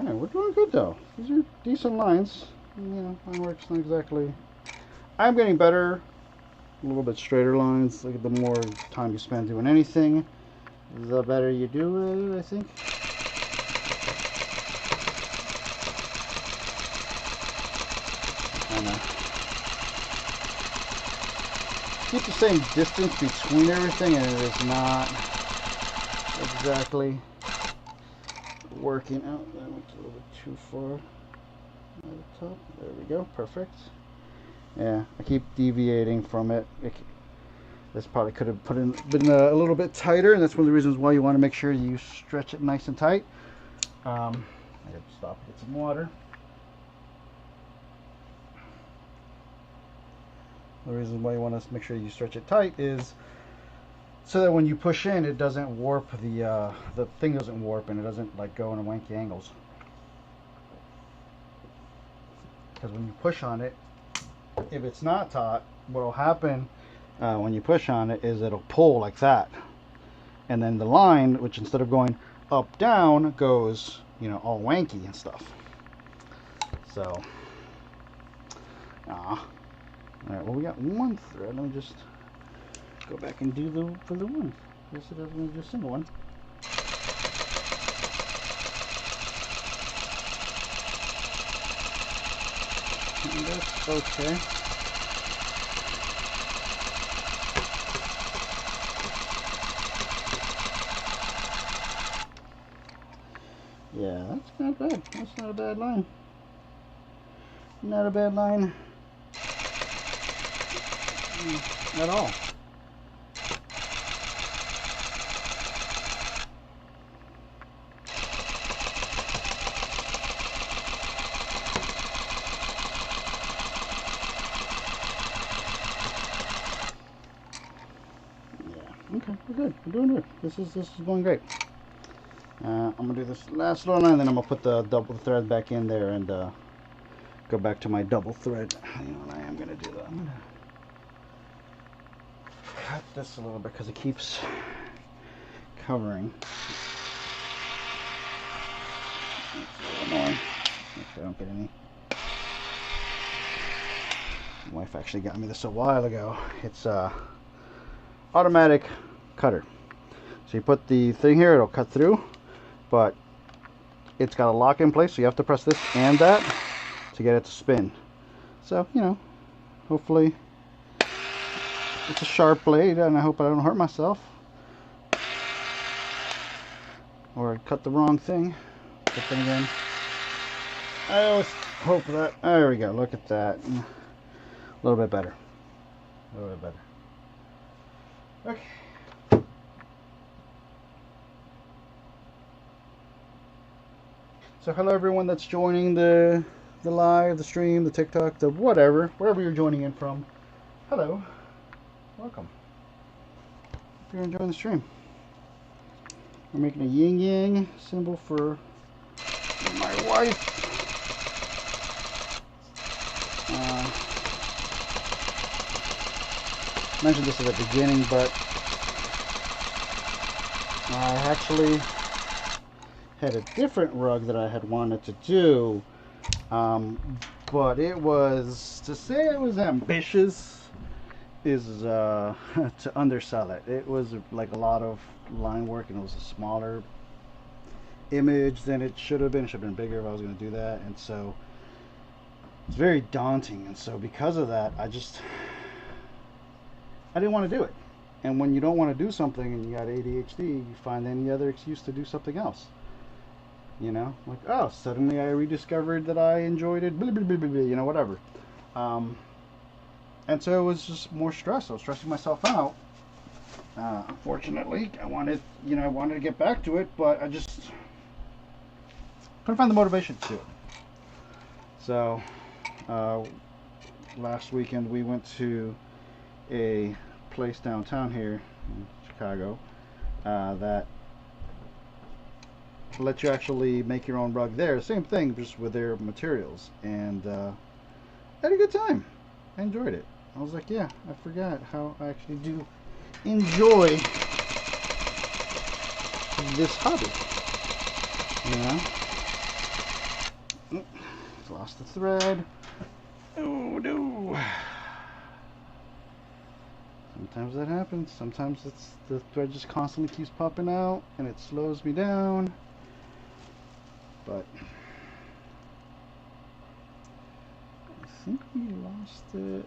Speaker 1: Okay, we're doing good though. These are decent lines. You know, line work's not exactly. I'm getting better. A little bit straighter lines. Like the more time you spend doing anything, the better you do it, I think. Keep the same distance between everything, and it is not exactly working out. That went a little bit too far at the top. There we go. Perfect. Yeah, I keep deviating from it. This probably could have been a little bit tighter, and that's one of the reasons why you want to make sure you stretch it nice and tight. I have to stop and get some water. The reason why you want to make sure you stretch it tight is so that when you push in, it doesn't warp the thing doesn't warp and it doesn't like go in wanky angles. Because when you push on it, if it's not taut, what will happen when you push on it is it'll pull like that, and then the line, which instead of going up down, goes, you know, all wanky and stuff. So, all right. Well, we got one thread. Let me just go back and do for the one. Guess it doesn't do a single one. And that's okay. Yeah, that's not bad. That's not a bad line. Not a bad line at all. Yeah. Okay, we're good. We're doing good. This is going great. I'm gonna do this last little line, then I'm gonna put the double thread back in there and go back to my double thread. You know what I am gonna do? I'm gonna cut this a little bit because it keeps covering. That's a little annoying. Actually, I don't get any. My wife actually got me this a while ago. It's a automatic cutter. So you put the thing here, it'll cut through, but it's got a lock in place, so you have to press this and that to get it to spin. So, you know, hopefully it's a sharp blade, and I hope I don't hurt myself or cut the wrong thing. But then again, I always hope that. There we go. Look at that. A little bit better. A little bit better. Okay. So hello everyone that's joining the live, the stream, the TikTok, the whatever, wherever you're joining in from. Hello. Welcome. Hope you're enjoying the stream. We're making a yin-yang symbol for my wife. I mentioned this at the beginning, but I actually had a different rug that I had wanted to do, but it was, to say it was ambitious is to undersell it. It was like a lot of line work, and it was a smaller image than it should have been. It should have been bigger if I was going to do that, and so it's very daunting. And so because of that, I didn't want to do it. And when you don't want to do something and you got ADHD, you find any other excuse to do something else. You know, like, oh, suddenly I rediscovered that I enjoyed it, blah, blah, blah, blah, blah, you know, whatever. And so it was just more stress. I was stressing myself out. Unfortunately, I wanted to get back to it, but I just couldn't find the motivation to do it. So, last weekend we went to a place downtown here in Chicago that let you actually make your own rug there. Same thing, just with their materials. And I had a good time. I enjoyed it. I was like, yeah, I forgot how I actually do enjoy this hobby. You know? Lost the thread. Oh no. Sometimes that happens. Sometimes it's the thread just constantly keeps popping out and it slows me down. But I think we lost it.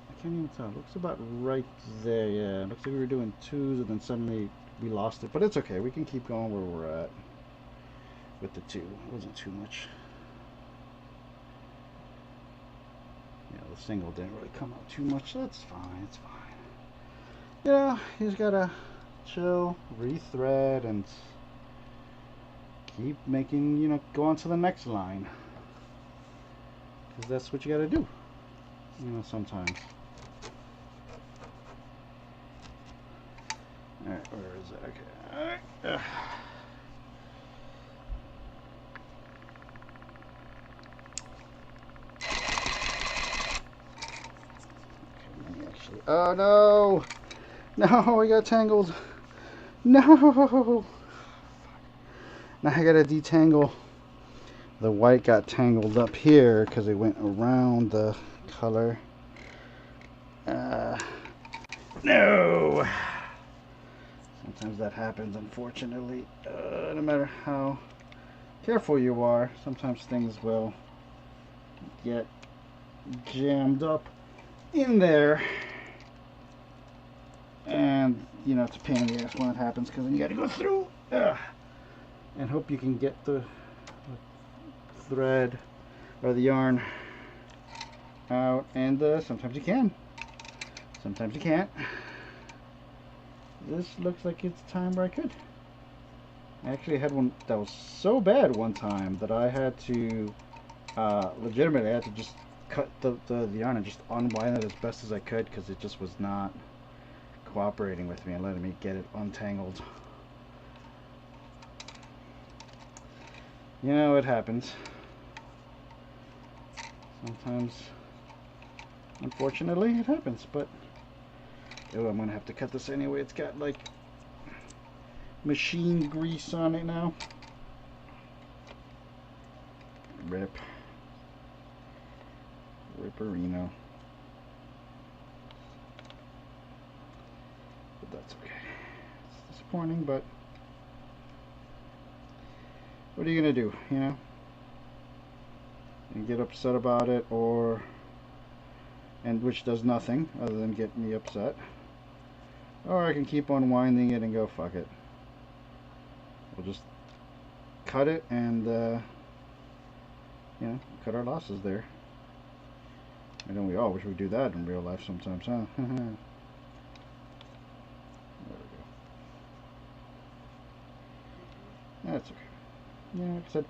Speaker 1: I can't even tell. It looks about right there. Yeah, it looks like we were doing twos and then suddenly we lost it. But it's okay. We can keep going where we're at with the two. It wasn't too much. Yeah, the single didn't really come out too much. That's fine. It's fine. You know, you just gotta chill, rethread, and keep making, you know, go on to the next line. Because that's what you gotta do. You know, sometimes. Alright, where is it? Okay. Alright. Okay, let me actually. Oh no! No, I got tangled. No! Now I gotta detangle. The white got tangled up here because it went around the color. No! Sometimes that happens, unfortunately. No matter how careful you are, sometimes things will get jammed up in there. And, you know, it's a pain in the ass when it happens because then you got to go through and hope you can get the thread or the yarn out. And sometimes you can. Sometimes you can't. This looks like it's time where I could. I actually had one that was so bad one time that I had to legitimately I had to just cut the yarn and just unwind it as best as I could because it just was not cooperating with me and letting me get it untangled. You know, it happens. Sometimes, unfortunately, it happens, but oh, I'm gonna have to cut this anyway. It's got like machine grease on it now. Rip. Ripperino. But that's okay. It's disappointing, but what are you gonna do, you know? And get upset about it, and which does nothing other than get me upset. Or I can keep unwinding it and go, fuck it. We'll just cut it and, you know, cut our losses there. And then we all wish we'd do that in real life sometimes, huh? There we go. That's okay. Yeah, like I said,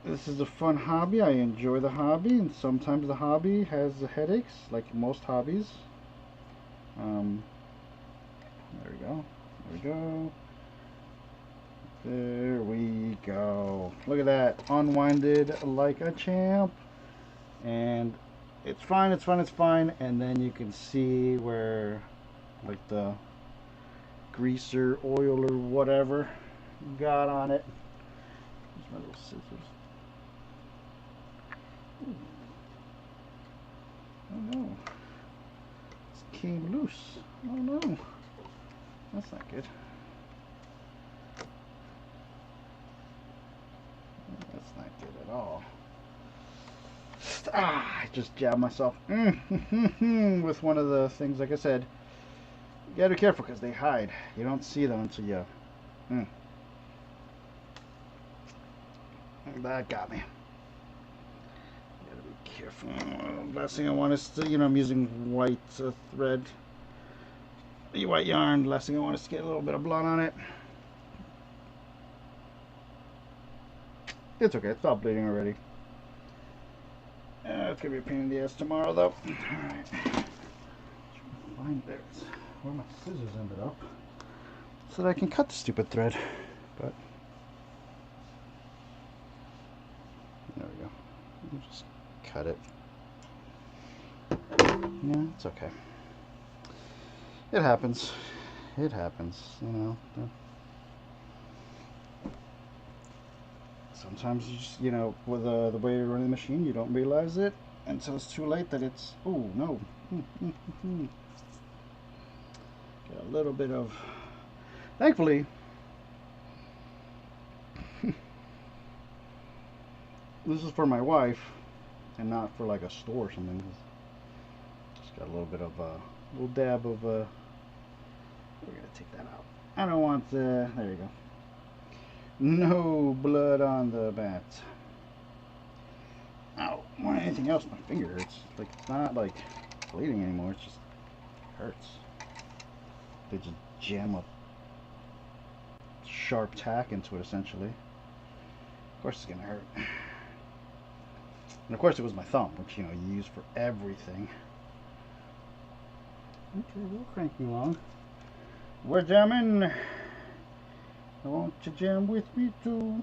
Speaker 1: this is a fun hobby. I enjoy the hobby, and sometimes the hobby has headaches, like most hobbies. There we go. There we go. There we go. Look at that. Unwinded like a champ. And it's fine, it's fine, it's fine. And then you can see where, like, the greaser, oil, or whatever got on it. Here's my little scissors. Ooh. Oh no. It came loose. Oh no. That's not good. That's not good at all. Ah, I just jabbed myself with one of the things. Like I said, you gotta be careful because they hide. You don't see them until you. That got me. Gotta be careful. Last thing I want is to, you know, I'm using white thread, white yarn. Last thing I want is to get a little bit of blood on it. It's okay. It stopped bleeding already. It's gonna be a pain in the ass tomorrow, though. All right. Find there's where my scissors ended up, so that I can cut the stupid thread. But there we go. We'll just cut it. Yeah, it's okay. It happens. It happens. You know. Sometimes you just, you know, with the way you're running the machine, you don't realize it until it's too late that it's, oh no. Got a little bit of, thankfully, this is for my wife and not for like a store or something. Just got a little bit of little dab of, we're gonna take that out. I don't want, there you go. No blood on the bat. Ow. More than anything else, my finger hurts. Like, it's not like bleeding anymore, it just hurts. They just jam a sharp tack into it, essentially. Of course it's gonna hurt. And of course it was my thumb, which, you know, you use for everything. Okay, we'll crank me along. We're jamming. I want you to jam with me too.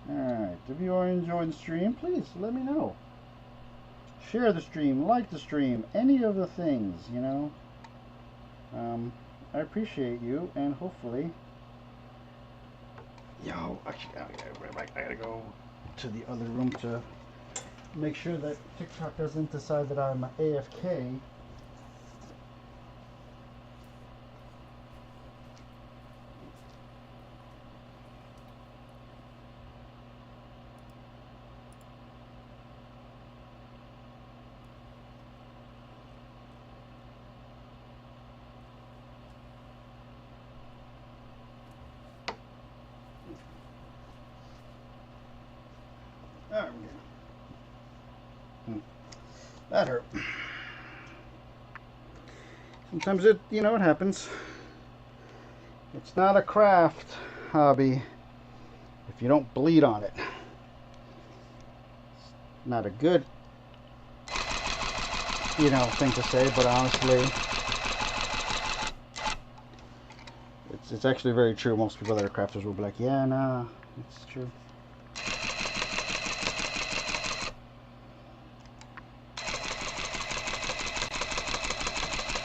Speaker 1: Alright, if you are enjoying the stream, please let me know. Share the stream, like the stream, any of the things, you know. I appreciate you, and hopefully... Yo, actually, I gotta go to the other room to make sure that TikTok doesn't decide that I'm AFK. Oh, that hurt. Sometimes it, you know, it happens. It's not a craft hobby if you don't bleed on it. It's not a good, you know, thing to say, but honestly, it's actually very true. Most people that are crafters will be like, yeah, nah, it's true.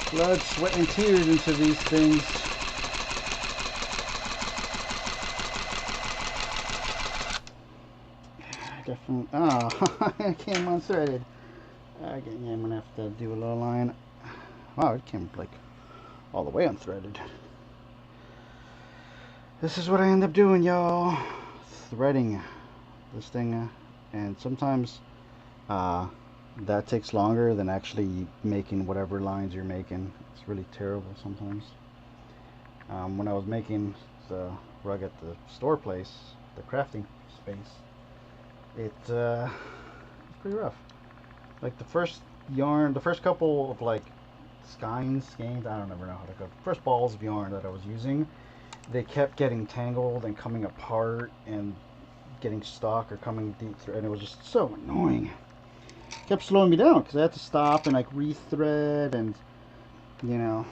Speaker 1: Blood, sweat, and tears into these things. Definitely. Oh, it came unthreaded. Okay, yeah, I'm gonna have to do a little line. Wow, it came like all the way unthreaded. This is what I end up doing, y'all. Threading this thing, and sometimes that takes longer than actually making whatever lines you're making. It's really terrible sometimes. When I was making the rug at the store place, the crafting space, it's pretty rough. Like the first yarn, the first couple of like skeins, I don't ever know how to go. First balls of yarn that I was using, they kept getting tangled and coming apart and getting stuck or coming deep through, and it was just so annoying. It kept slowing me down because I had to stop and like rethread, and you know,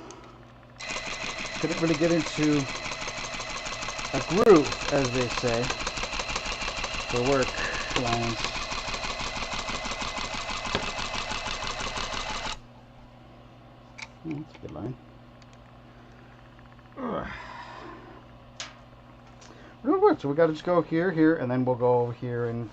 Speaker 1: couldn't really get into a groove, as they say, for work lines. That's a good line. So we got to just go here, here, and then we'll go over here and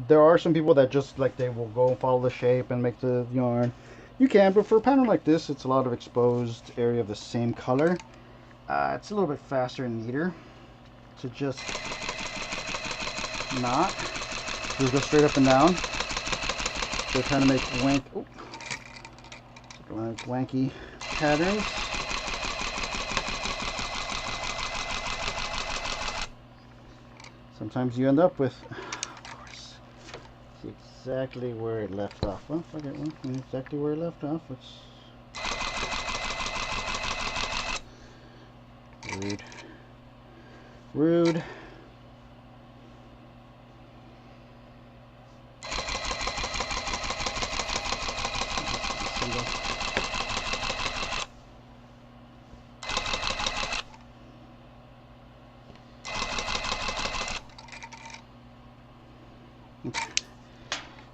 Speaker 1: there are some people that just like they will go and follow the shape and make the yarn. You can, but for a pattern like this, it's a lot of exposed area of the same color. It's a little bit faster and neater to just not just go straight up and down. So trying to make wanky patterns. Sometimes you end up with, of course, see exactly where it left off. Well, if I get one, exactly where it left off. It's rude. Rude.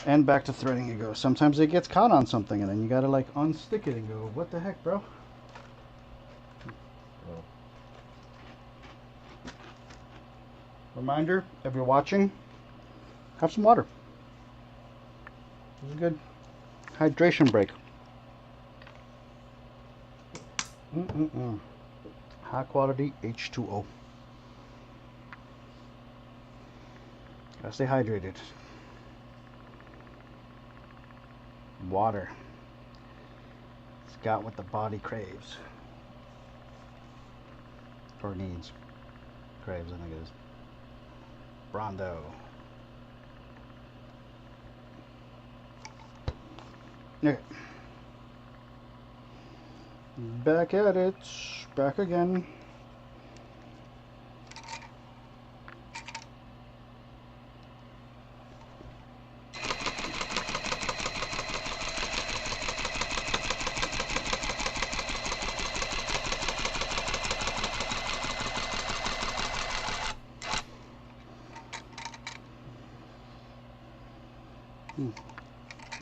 Speaker 1: And back to threading it goes. Sometimes it gets caught on something and then you gotta like unstick it and go, what the heck, bro? Reminder, if you're watching, have some water. This is a good hydration break. High quality H2O. Gotta stay hydrated. Water. It's got what the body craves. Or needs. Craves, I think it is. Brondo. Okay. Back at it. Back again.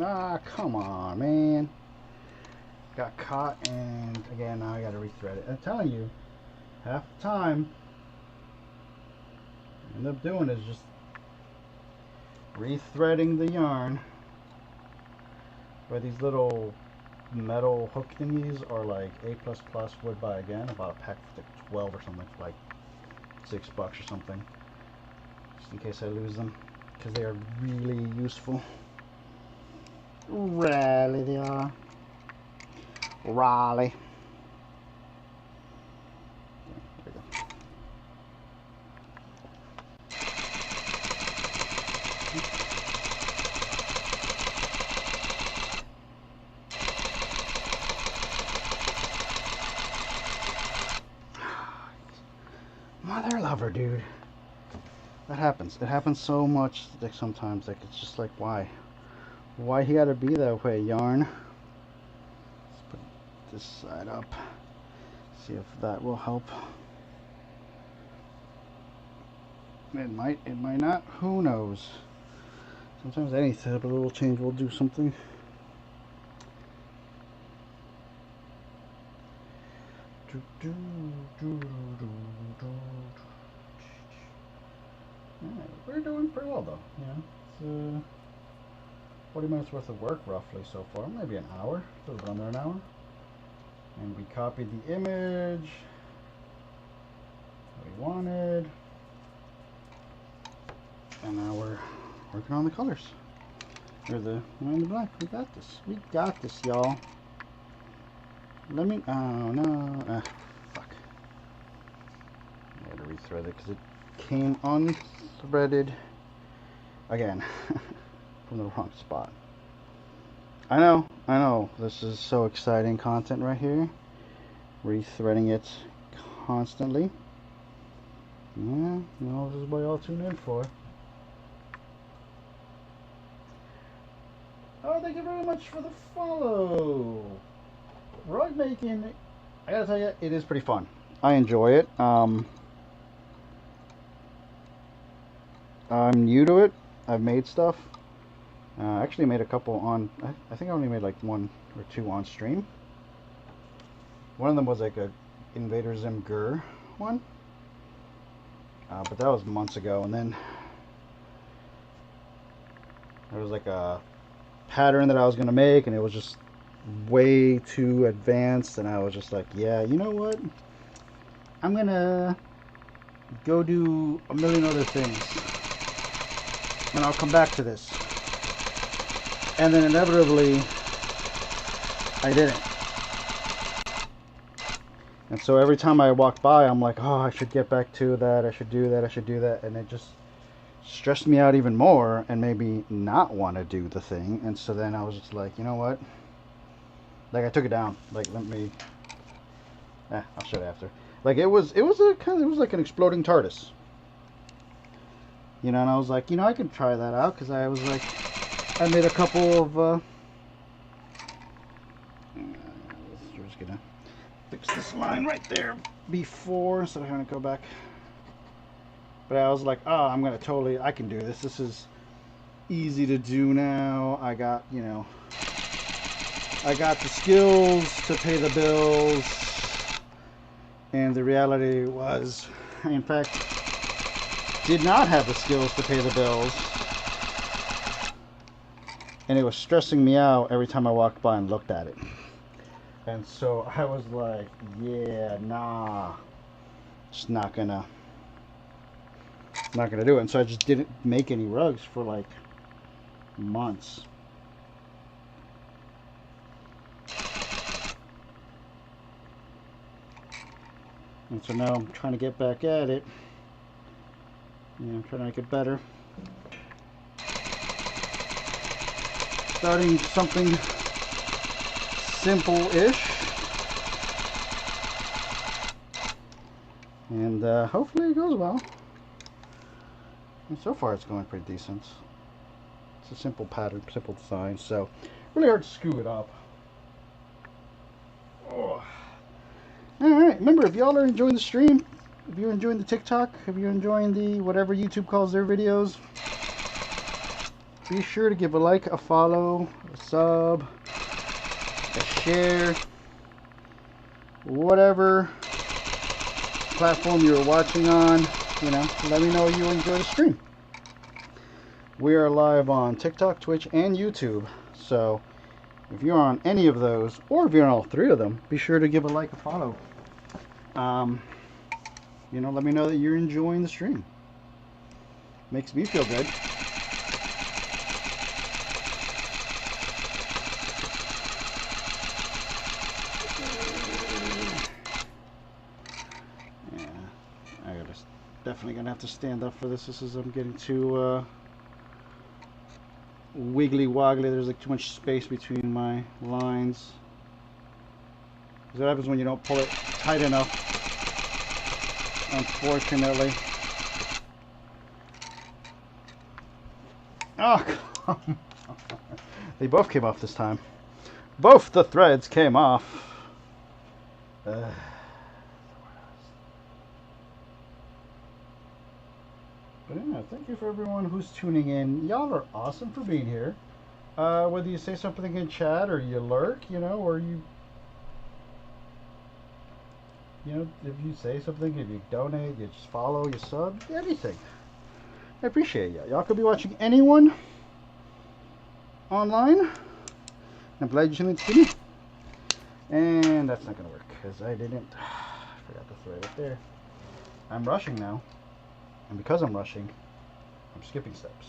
Speaker 1: Ah, come on, man. Got caught, and again, now I gotta rethread it. I'm telling you, half the time, what I end up doing is just rethreading the yarn. Where these little metal hook thingies are like A++ wood by again, about a pack of like 12 or something, for like $6 or something. Just in case I lose them, because they are really useful. Rally they are. Raleigh. Mother lover, dude. That happens. It happens so much, like, sometimes. Like, it's just like, why? Why he gotta be that way, yarn? Let's put this side up. See if that will help. It might not. Who knows? Sometimes any type of little change will do something. Alright, we're doing pretty well though. You know, it's 40 minutes worth of work roughly so far. Maybe an hour, a little bit under an hour. And we copied the image that we wanted. And now we're working on the colors. Or the black. We got this. We got this, y'all. Let me. Oh no. Fuck. I gotta rethread it because it came unthreaded again from the wrong spot. I know. This is so exciting content right here. Rethreading it constantly. Yeah, this is what y'all tune in for. Oh, thank you very much for the follow. Rug making, I gotta tell you, it is pretty fun. I enjoy it. I'm new to it. I've made stuff. I actually made a couple on, I think I only made like 1 or 2 on stream. One of them was like a Invader Zim Gur one. But that was months ago. And then there was like a pattern that I was going to make, and it was just way too advanced, and I was just like, yeah, you know what? I'm going to go do a million other things, and I'll come back to this. And then inevitably, I didn't. And so every time I walk by, I'm like, oh, I should get back to that, I should do that, I should do that, and it just stressed me out even more and made me not want to do the thing. And so then I was just like, you know what? Like, I took it down. Like, let me... I'll show it after. Like, it was like an exploding TARDIS. You know, and I was like, you know, I could try that out, because I was like, I made a couple of, we're just gonna fix this line right there before, instead of having to go back. But I was like, oh, I can do this. This is easy to do now. I got, you know, I got the skills to pay the bills. And the reality was, I in fact did not have the skills to pay the bills. And it was stressing me out every time I walked by and looked at it. And so I was like, yeah, nah, just not gonna do it. And so I just didn't make any rugs for like months. And so now I'm trying to get back at it. You know, I'm trying to make it better. Starting something simple-ish. And hopefully it goes well. And so far it's going pretty decent. It's a simple pattern, simple design, so really hard to screw it up. Oh. Alright, remember, if y'all are enjoying the stream, if you're enjoying the TikTok, if you're enjoying the whatever YouTube calls their videos, be sure to give a like, a follow, a sub, a share, whatever platform you're watching on. You know, let me know you enjoy the stream. We are live on TikTok, Twitch, and YouTube. So if you're on any of those, or if you're on all 3 of them, be sure to give a like, a follow. You know, let me know that you're enjoying the stream. Makes me feel good. Definitely gonna have to stand up for this. I'm getting too wiggly woggly. There's like too much space between my lines. What happens when you don't pull it tight enough? unfortunately. Oh, come on. They both came off this time. Both the threads came off. But yeah, thank you for everyone who's tuning in. Y'all are awesome for being here. Whether you say something in chat or you lurk, or you if you say something, if you donate, you just follow, you sub, anything. I appreciate y'all. Y'all could be watching anyone online. I'm glad you tuned in to me. And that's not going to work because I didn't. I forgot to thread it there. I'm rushing now. And because I'm rushing, I'm skipping steps.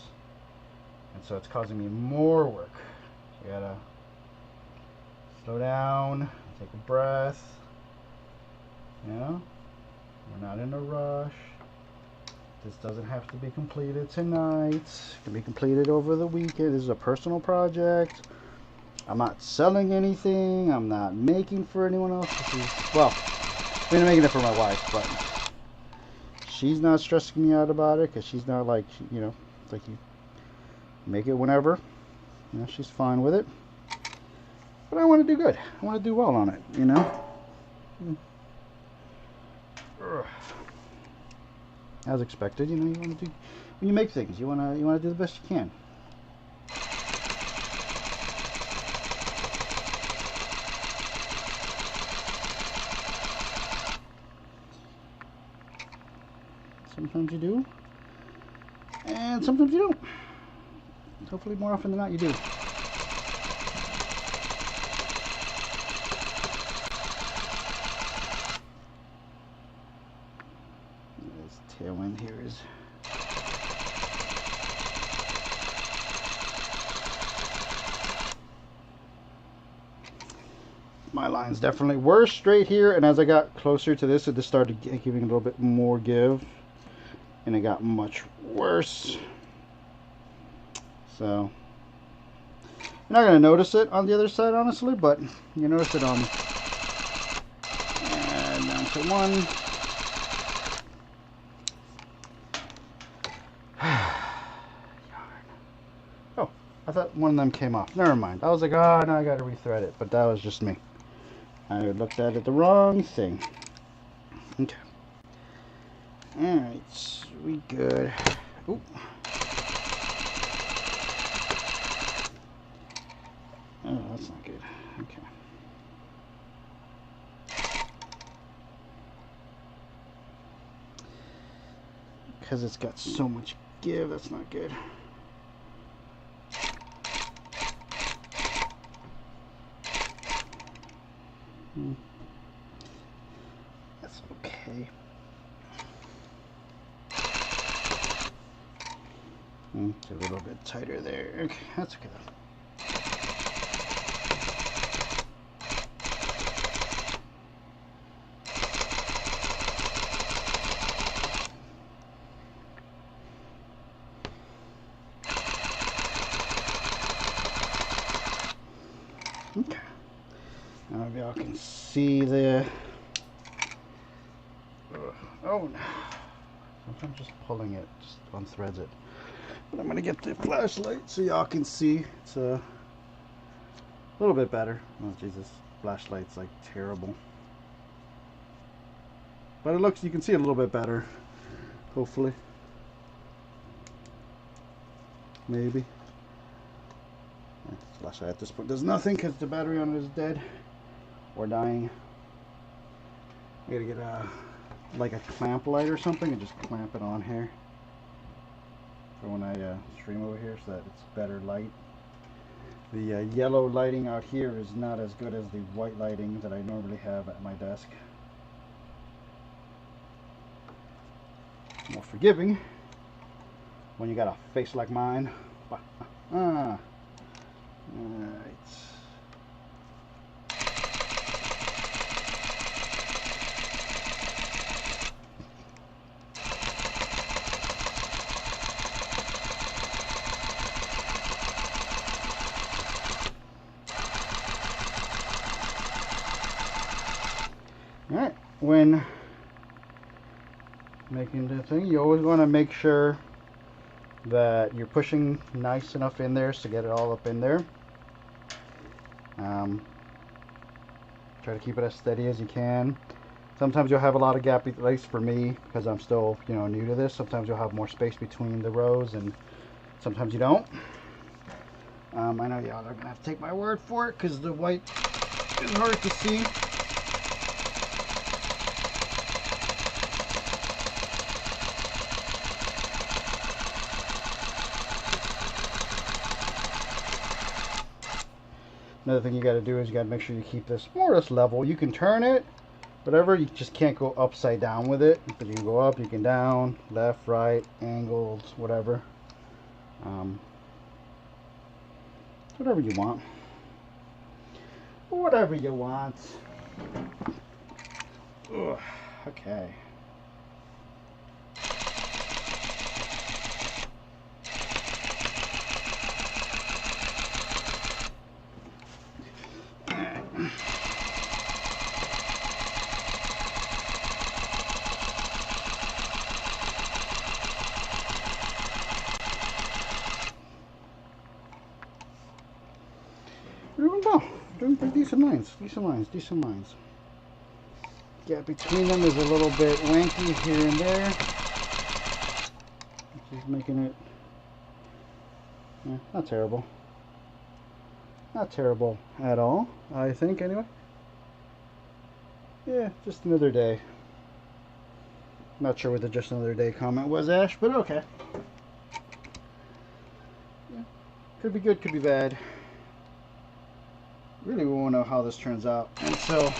Speaker 1: And so it's causing me more work. So you gotta slow down, take a breath. We're not in a rush. This doesn't have to be completed tonight. It can be completed over the weekend. This is a personal project. I'm not selling anything. I'm not making for anyone else. I'm making it for my wife, but she's not stressing me out about it because she's not like, it's like you make it whenever. She's fine with it. But I want to do good. I want to do well on it, As expected, you want to do, when you make things, you want to do the best you can. Sometimes you do, and sometimes you don't. Hopefully more often than not you do. This tail end here is my lines definitely were straight here, and as I got closer to this, it just started giving a little bit more give. And it got much worse. So you're not going to notice it on the other side, honestly, but you notice it on down to one. Oh, I thought one of them came off. Never mind. I was like, oh, now I got to rethread it, but that was just me. I looked at it the wrong thing. Okay. Alright, we good. Oop. Oh, that's not good. Okay. Because it's got so much give, that's not good. That's okay. It's a little bit tighter there. Okay, that's okay though. Okay. Now maybe y'all can see the. Oh no. Sometimes just pulling it just unthreads it. But I'm going to get the flashlight so y'all can see. It's a little bit better. Oh Jesus, flashlight's like terrible. But it looks, you can see it a little bit better. Hopefully. Maybe. Flashlight at this point does nothing because the battery on it is dead or dying. I gotta get like a clamp light or something and just clamp it on here for when I stream over here so that it's better light. The yellow lighting out here is not as good as the white lighting that I normally have at my desk. More forgiving when you got a face like mine. Alright. Alright, when making the thing. You always want to make sure that you're pushing nice enough in there to get it all up in there. Try to keep it as steady as you can. Sometimes you'll have a lot of gap, at least for me, because I'm still, new to this. Sometimes you'll have more space between the rows, and sometimes you don't. I know y'all are gonna have to take my word for it, because the white is hard to see. Another thing you got to do is you got to make sure you keep this more or less level. You can turn it, whatever. You just can't go upside down with it. But you can go up, you can down, left, right, angles, whatever. Whatever you want. Whatever you want. Ugh, okay. Doing pretty decent lines. Gap between them is a little bit wanky here and there. Just making it, not terrible. Not terrible at all, I think, anyway. Yeah, just another day. Not sure what the just another day comment was, Ash, but okay. Yeah. Could be good, could be bad. Really won't know how this turns out until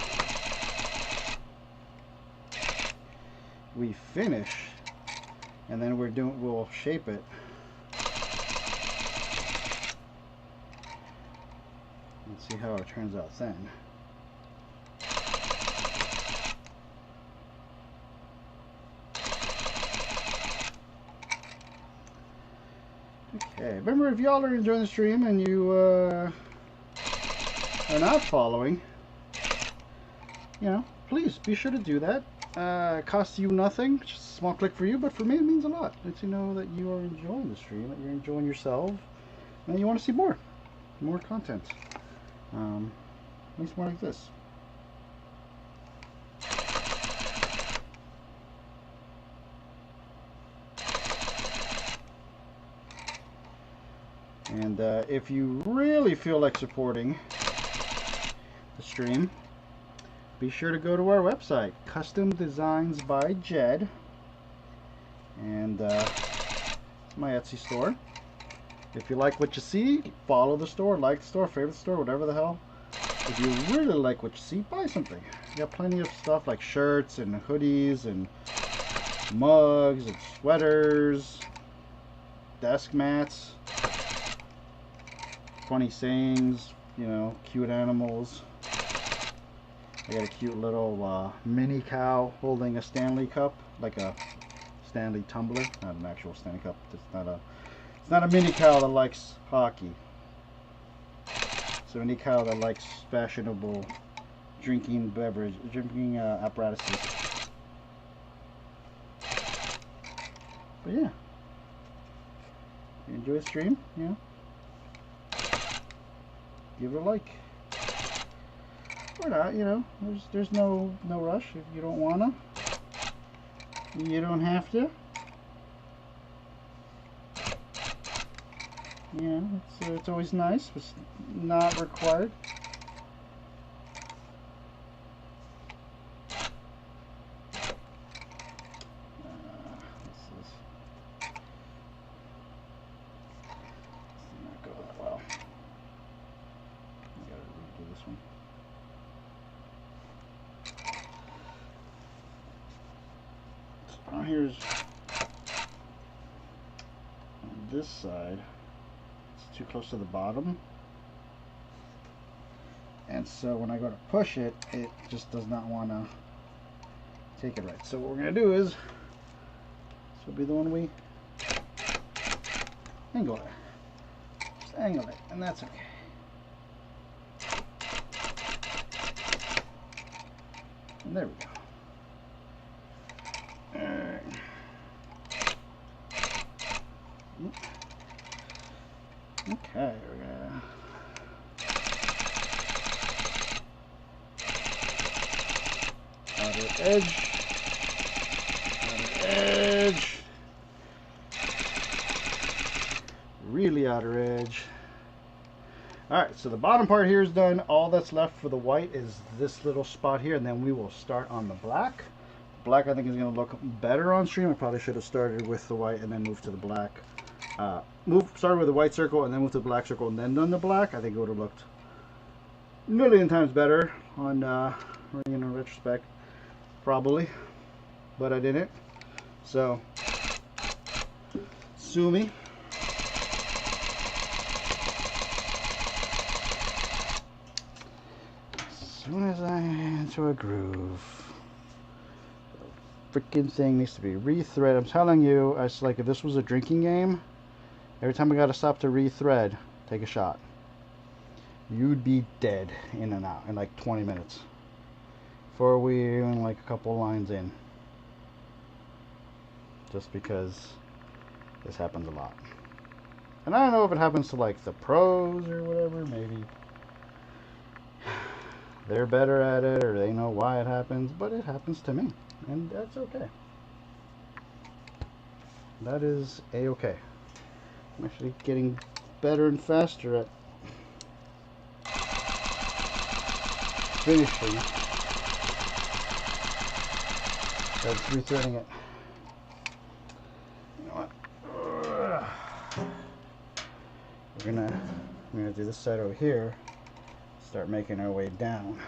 Speaker 1: we finish, and then we'll shape it. Let's see how it turns out then. Okay, remember, if y'all are enjoying the stream and you are not following, please be sure to do that. It costs you nothing, just a small click for you, but for me it means a lot. Lets you know that you are enjoying the stream, that you're enjoying yourself, and you want to see more content. At least more like this. And if you really feel like supporting the stream, be sure to go to our website, Custom Designs by Jed, and it's my Etsy store. If you like what you see, follow the store, like the store, favorite the store, whatever the hell. If you really like what you see, buy something. We got plenty of stuff like shirts and hoodies and mugs and sweaters, desk mats, funny sayings, cute animals. I got a cute little mini cow holding a Stanley cup, like a Stanley tumbler, not an actual Stanley cup. It's not a mini cow that likes hockey. It's a mini cow that likes fashionable drinking apparatuses. But yeah, if you enjoy the stream, give it a like. Or not, there's no rush. If you don't wanna, you don't have to. It's always nice, but it's not required. This did not go that well. I gotta redo this one. Now here's on this side. It's too close to the bottom, and so when I go to push it, it just does not want to take it right. So what we're gonna do is, this will be the one we angle it. Just angle it, and that's okay. And there we go. Alright. Okay, we're gonna outer edge, outer edge, really outer edge. Alright, so the bottom part here is done. All that's left for the white is this little spot here, and then we will start on the black. Black I think is going to look better on stream. I probably should have started with the white and then moved to the black. Started with the white circle and then moved to the black circle and then done the black. I think it would have looked a million times better on in retrospect, probably, but I didn't. So, sue me. As soon as I into a groove, the freaking thing needs to be rethread. I'm telling you, it's like if this was a drinking game. Every time I got to stop to rethread, take a shot. You'd be dead in and out in like 20 minutes. Before we even like a couple lines in. Just because this happens a lot. And I don't know if it happens to like the pros or whatever, maybe they're better at it or they know why it happens, but it happens to me. And that's okay. That is a-okay. I'm actually getting better and faster at finishing. That's rethreading it. You know what? We're gonna do this side over here. Start making our way down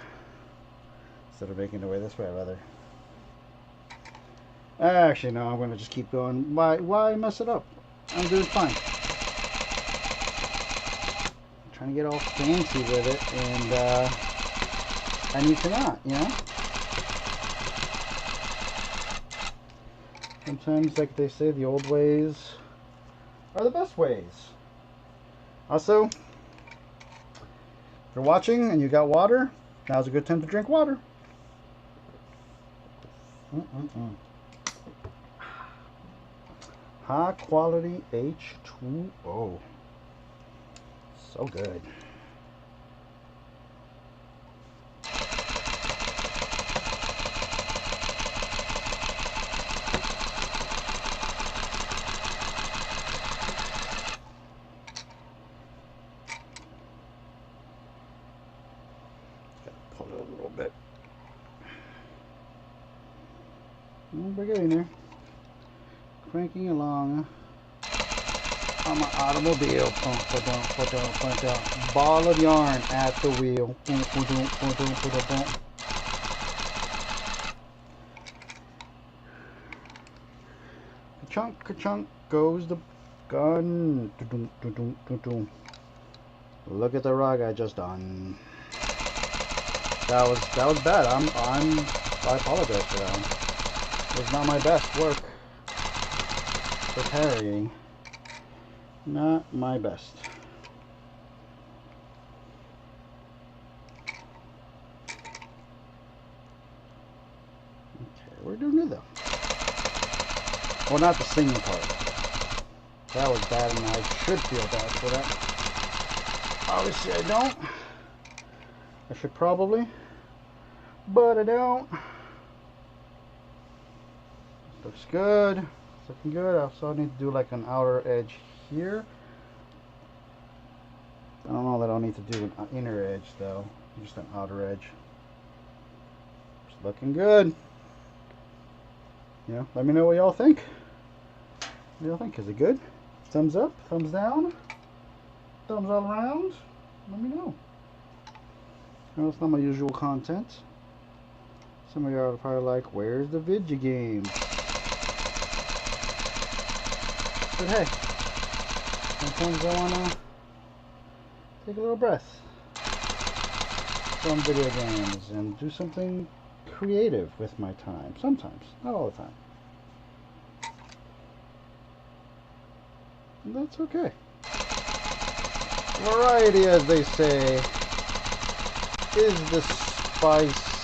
Speaker 1: instead of making our way this way, rather. Actually, no. I'm gonna just keep going. Why mess it up? I'm doing fine. Trying to get all fancy with it, and I need to not, you know? Sometimes, like they say, the old ways are the best ways. Also, if you're watching and you got water, now's a good time to drink water. High quality H2O. So good. Gotta pull it a little bit. We're getting there. Cranking along. On my automobile. Ball of yarn at the wheel. Ka-chunk goes the gun. Look at the rug I just done. That was bad. I apologize for that one. It was not my best work. Preparing. Not my best. Okay, we're doing good though. Well, not the singing part. That was bad and I should feel bad for that. Obviously I don't. I should probably. But I don't. Looks good. It's looking good. I also need to do like an outer edge here. I don't know that I'll need to do an inner edge though. Just an outer edge. It's looking good. You know, let me know what y'all think. What do y'all think? Is it good? Thumbs up? Thumbs down? Thumbs all around? Let me know. I know it's not my usual content. Some of y'all are probably like, where's the video games? But hey, sometimes I wanna take a little breath from video games and do something creative with my time. Sometimes, not all the time. And that's okay. Variety, as they say, is the spice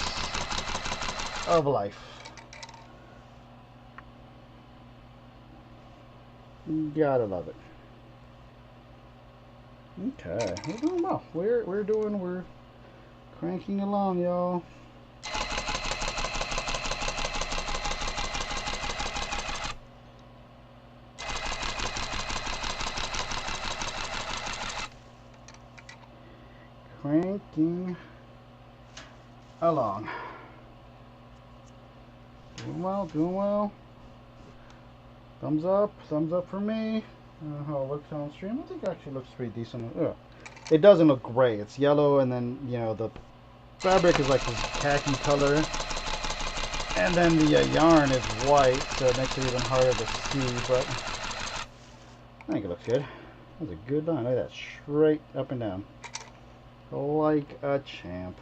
Speaker 1: of life. Gotta love it. Okay, we're doing well. We're cranking along, y'all. Cranking along. Doing well, doing well. Thumbs up for me. How it looks on stream. I think it actually looks pretty decent. Ugh. It doesn't look gray. It's yellow, and then, you know, the fabric is like this khaki color. And then the yarn is white, so it makes it even harder to see, but I think it looks good. That's a good line. Look at that. Straight up and down. Like a champ.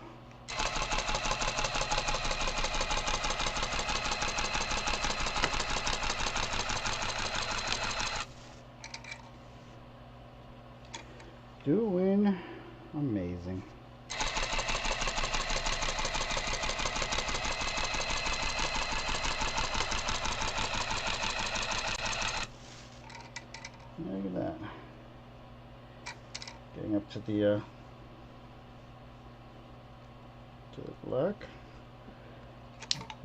Speaker 1: Doing amazing. Look at that. Getting up to the black.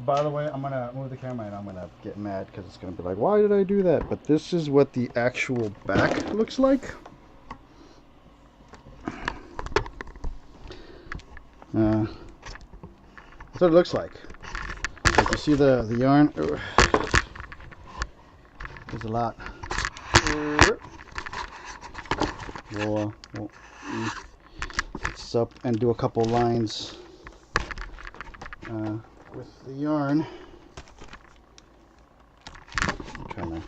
Speaker 1: By the way, I'm gonna move the camera and I'm gonna get mad because it's gonna be like, why did I do that? But this is what the actual back looks like. That's what it looks like. Like you see the yarn. There's a lot. We'll fix up and do a couple lines with the yarn. I'm trying to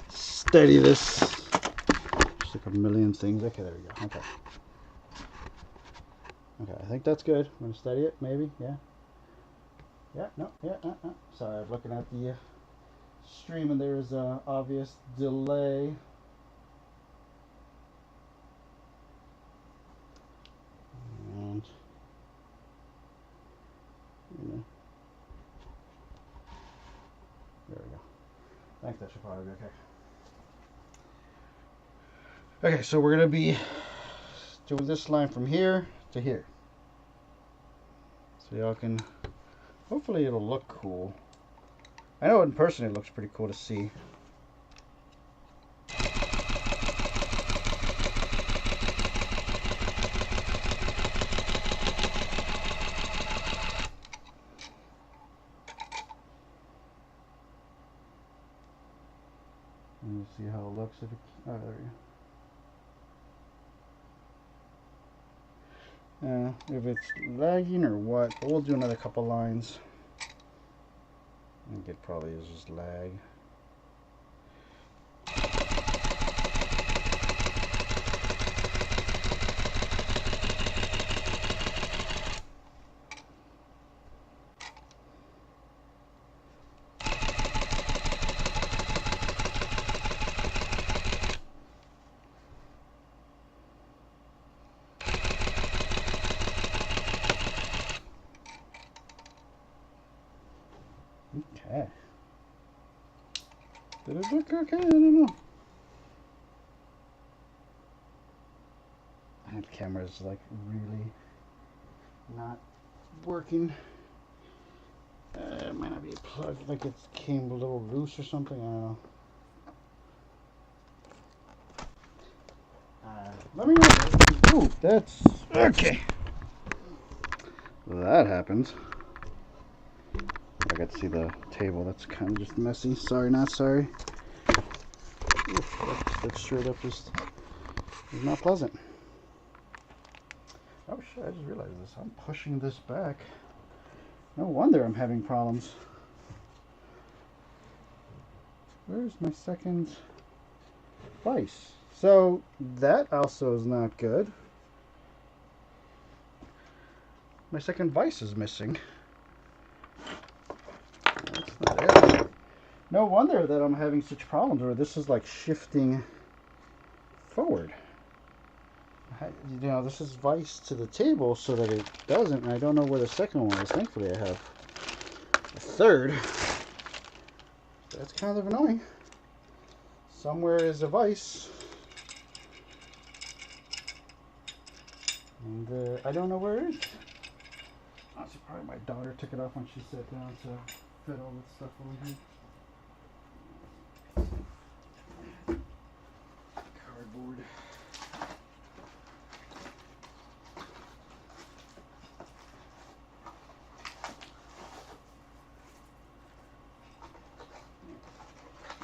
Speaker 1: steady this. Just like a million things. Okay, there we go. Okay. Okay, I think that's good. I'm gonna steady it, maybe. Yeah. Yeah. No. Yeah. Sorry, I'm looking at the stream and there's an obvious delay. And there we go. I think that should probably be okay. Okay, so we're gonna be doing this line from here to here. So y'all can, hopefully it'll look cool. I know in person it looks pretty cool to see. Let me see how it looks. If it, oh, there we go. If it's lagging or what, but we'll do another couple lines. I think it probably is just lag. Okay. Did it look okay? I don't know. And the camera's like really not working. It might not be plugged, like it came a little loose or something. I don't know. Let me know. Ooh, that's okay. That happens. I got to see the table. That's kind of just messy. Sorry, not sorry. Oof, that straight up just is not pleasant. Oh shit, I just realized this. I'm pushing this back. No wonder I'm having problems. Where's my second vise? So that also is not good. My second vise is missing. That's not it. No wonder that I'm having such problems where this is like shifting forward. You know, this is vice to the table so that it doesn't, and I don't know where the second one is. Thankfully I have a third. That's kind of annoying. somewhere is a vise. And I don't know where it is. Honestly, probably my daughter took it off when she sat down to fit all this stuff over here. Cardboard.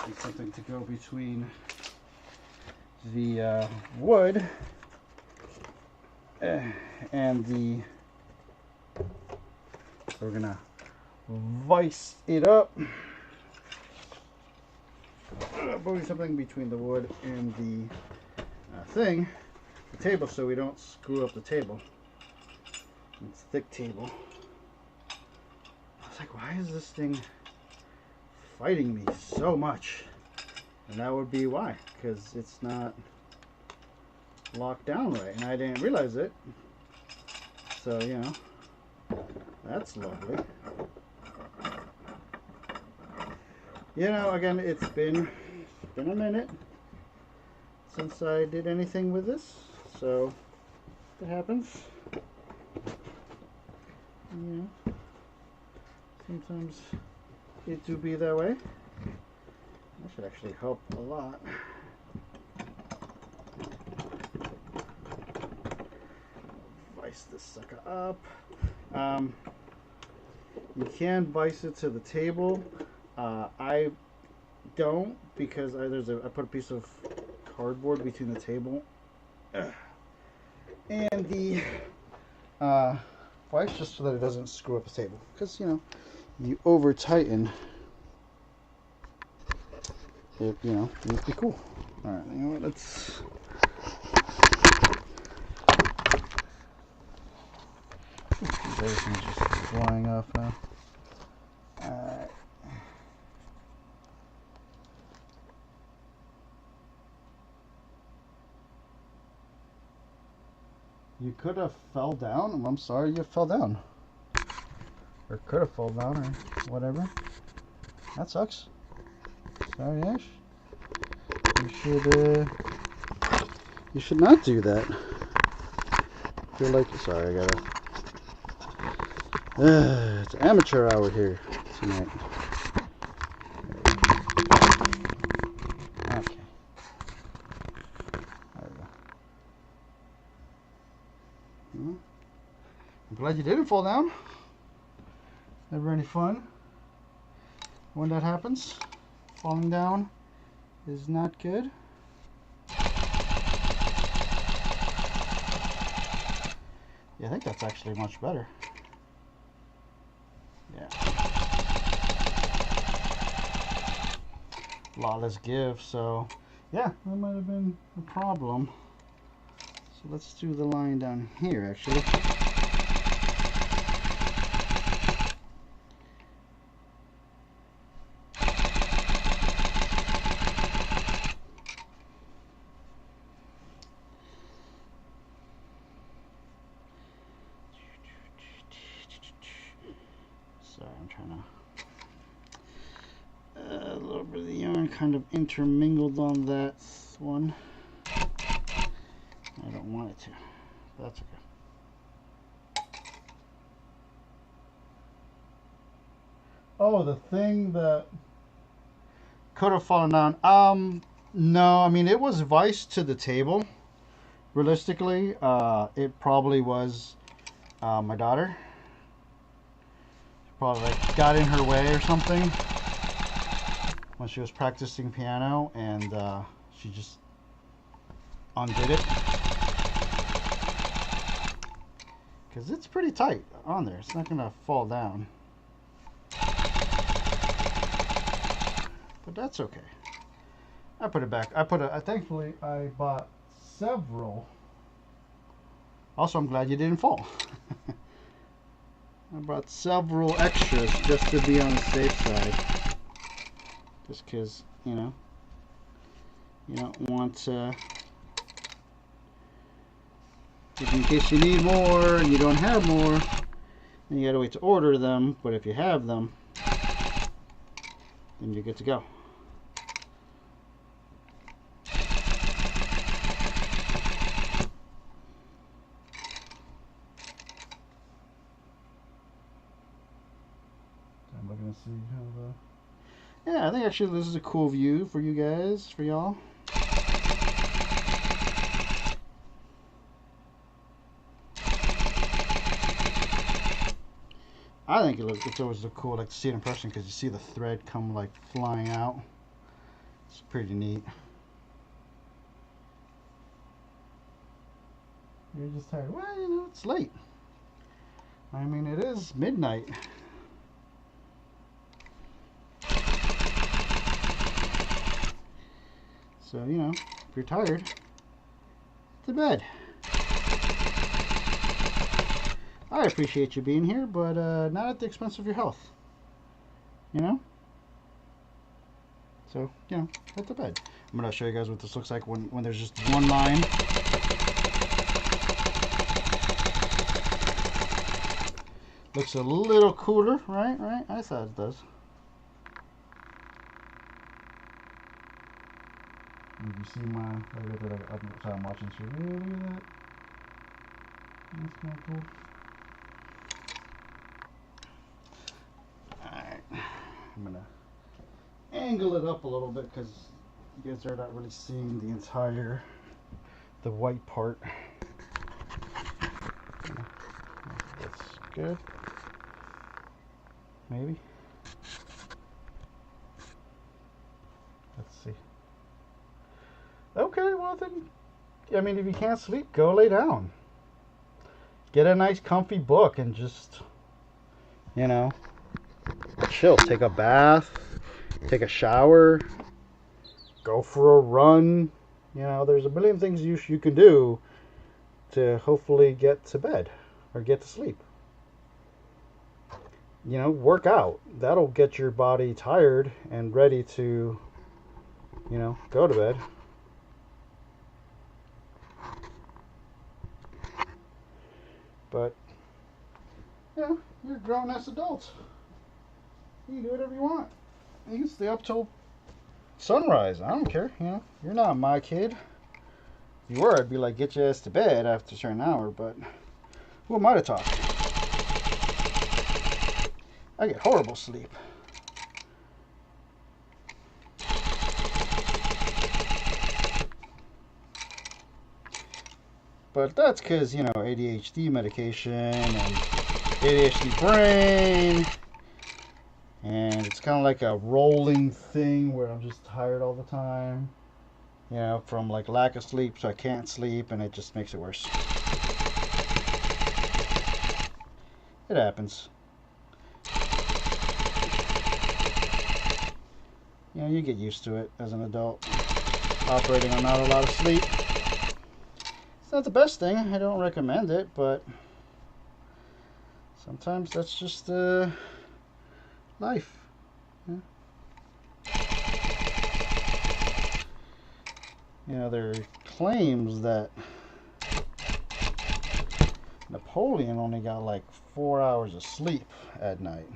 Speaker 1: Need something to go between the wood and the. So we're gonna vise it up. Putting something between the wood and the the table, so we don't screw up the table. It's a thick table. I was like, why is this thing fighting me so much? And that would be why, because it's not locked down right, and I didn't realize it. So, you know, that's lovely. You know, again, it's been a minute since I did anything with this, so it happens. You know, sometimes it do be that way. That should actually help a lot. Vise this sucker up. You can vise it to the table. I don't, because I put a piece of cardboard between the table and the vise, just so that it doesn't screw up the table. Because, you know, you over tighten it, you know, it would be cool. Alright, you know what, let's everything's just flying off now. Alright. You could have fell down. I'm sorry you fell down. Or could have fallen down or whatever. That sucks. Sorry, Ash. You should not do that. I feel like, sorry, I gotta. It's amateur hour here tonight. Okay. There we go. Well, I'm glad you didn't fall down. Never any fun when that happens. Falling down is not good. Yeah, I think that's actually much better. Yeah. A lot less give, so yeah, that might have been a problem. So let's do the line down here actually. Sorry, I'm trying to. A little bit of the yarn kind of intermingled on that one. I don't want it to. But that's okay. Oh, the thing that could have fallen down. No, I mean, it was vice to the table. Realistically, it probably was my daughter. Probably like got in her way or something when she was practicing piano, and she just undid it, because it's pretty tight on there. It's not gonna fall down, but that's okay. I put it back. Thankfully I bought several. Also, I'm glad you didn't fall. I brought several extras just to be on the safe side. Just because, you know, you don't want in case you need more and you don't have more, then you gotta wait to order them. But if you have them, then you're good to go. I think actually this is a cool view for you guys, for y'all. I think it's always cool, like to see it in person, because you see the thread come like flying out. It's pretty neat. You're just tired. Well, you know, it's late. I mean, it is midnight. So, you know, if you're tired, to bed. I appreciate you being here, but not at the expense of your health. You know? So, you know, head to bed. I'm going to show you guys what this looks like when there's just one line. Looks a little cooler, right? Right? I thought it does. Did you see my... I'm watching this video. Look at that. That's kind of cool. Alright. I'm going to angle it up a little bit because you guys are not really seeing the white part. That's good. Maybe. Let's see. Okay, well then, I mean, if you can't sleep, go lay down. Get a nice comfy book and just, you know, chill. Take a bath, take a shower, go for a run. You know, there's a million things you can do to hopefully get to bed or get to sleep. You know, work out. That'll get your body tired and ready to, you know, go to bed. But, yeah, you're grown-ass adults. You can do whatever you want. You can stay up till sunrise. I don't care, you know. You're not my kid. If you were, I'd be like, get your ass to bed after a certain hour, but who am I to talk? I get horrible sleep. But that's because, you know, ADHD medication and ADHD brain. And it's kind of like a rolling thing where I'm just tired all the time. You know, from like lack of sleep, so I can't sleep, and it just makes it worse. It happens. You know, you get used to it as an adult, operating on not a lot of sleep. It's not the best thing. I don't recommend it, but sometimes that's just life. Yeah. You know, there are claims that Napoleon only got like 4 hours of sleep at night.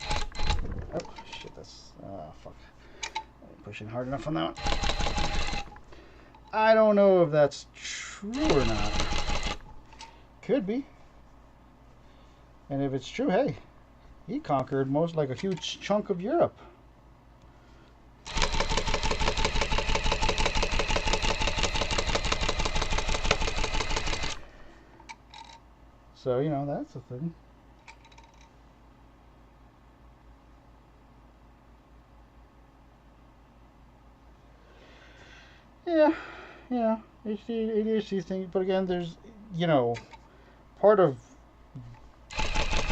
Speaker 1: Oh, shit, that's... fuck. I'm pushing hard enough on that one. I don't know if that's true or not. Could be. And if it's true, hey, he conquered like a huge chunk of Europe. So, you know, that's a thing. Yeah, yeah, ADHD thing. But again, there's, you know, part of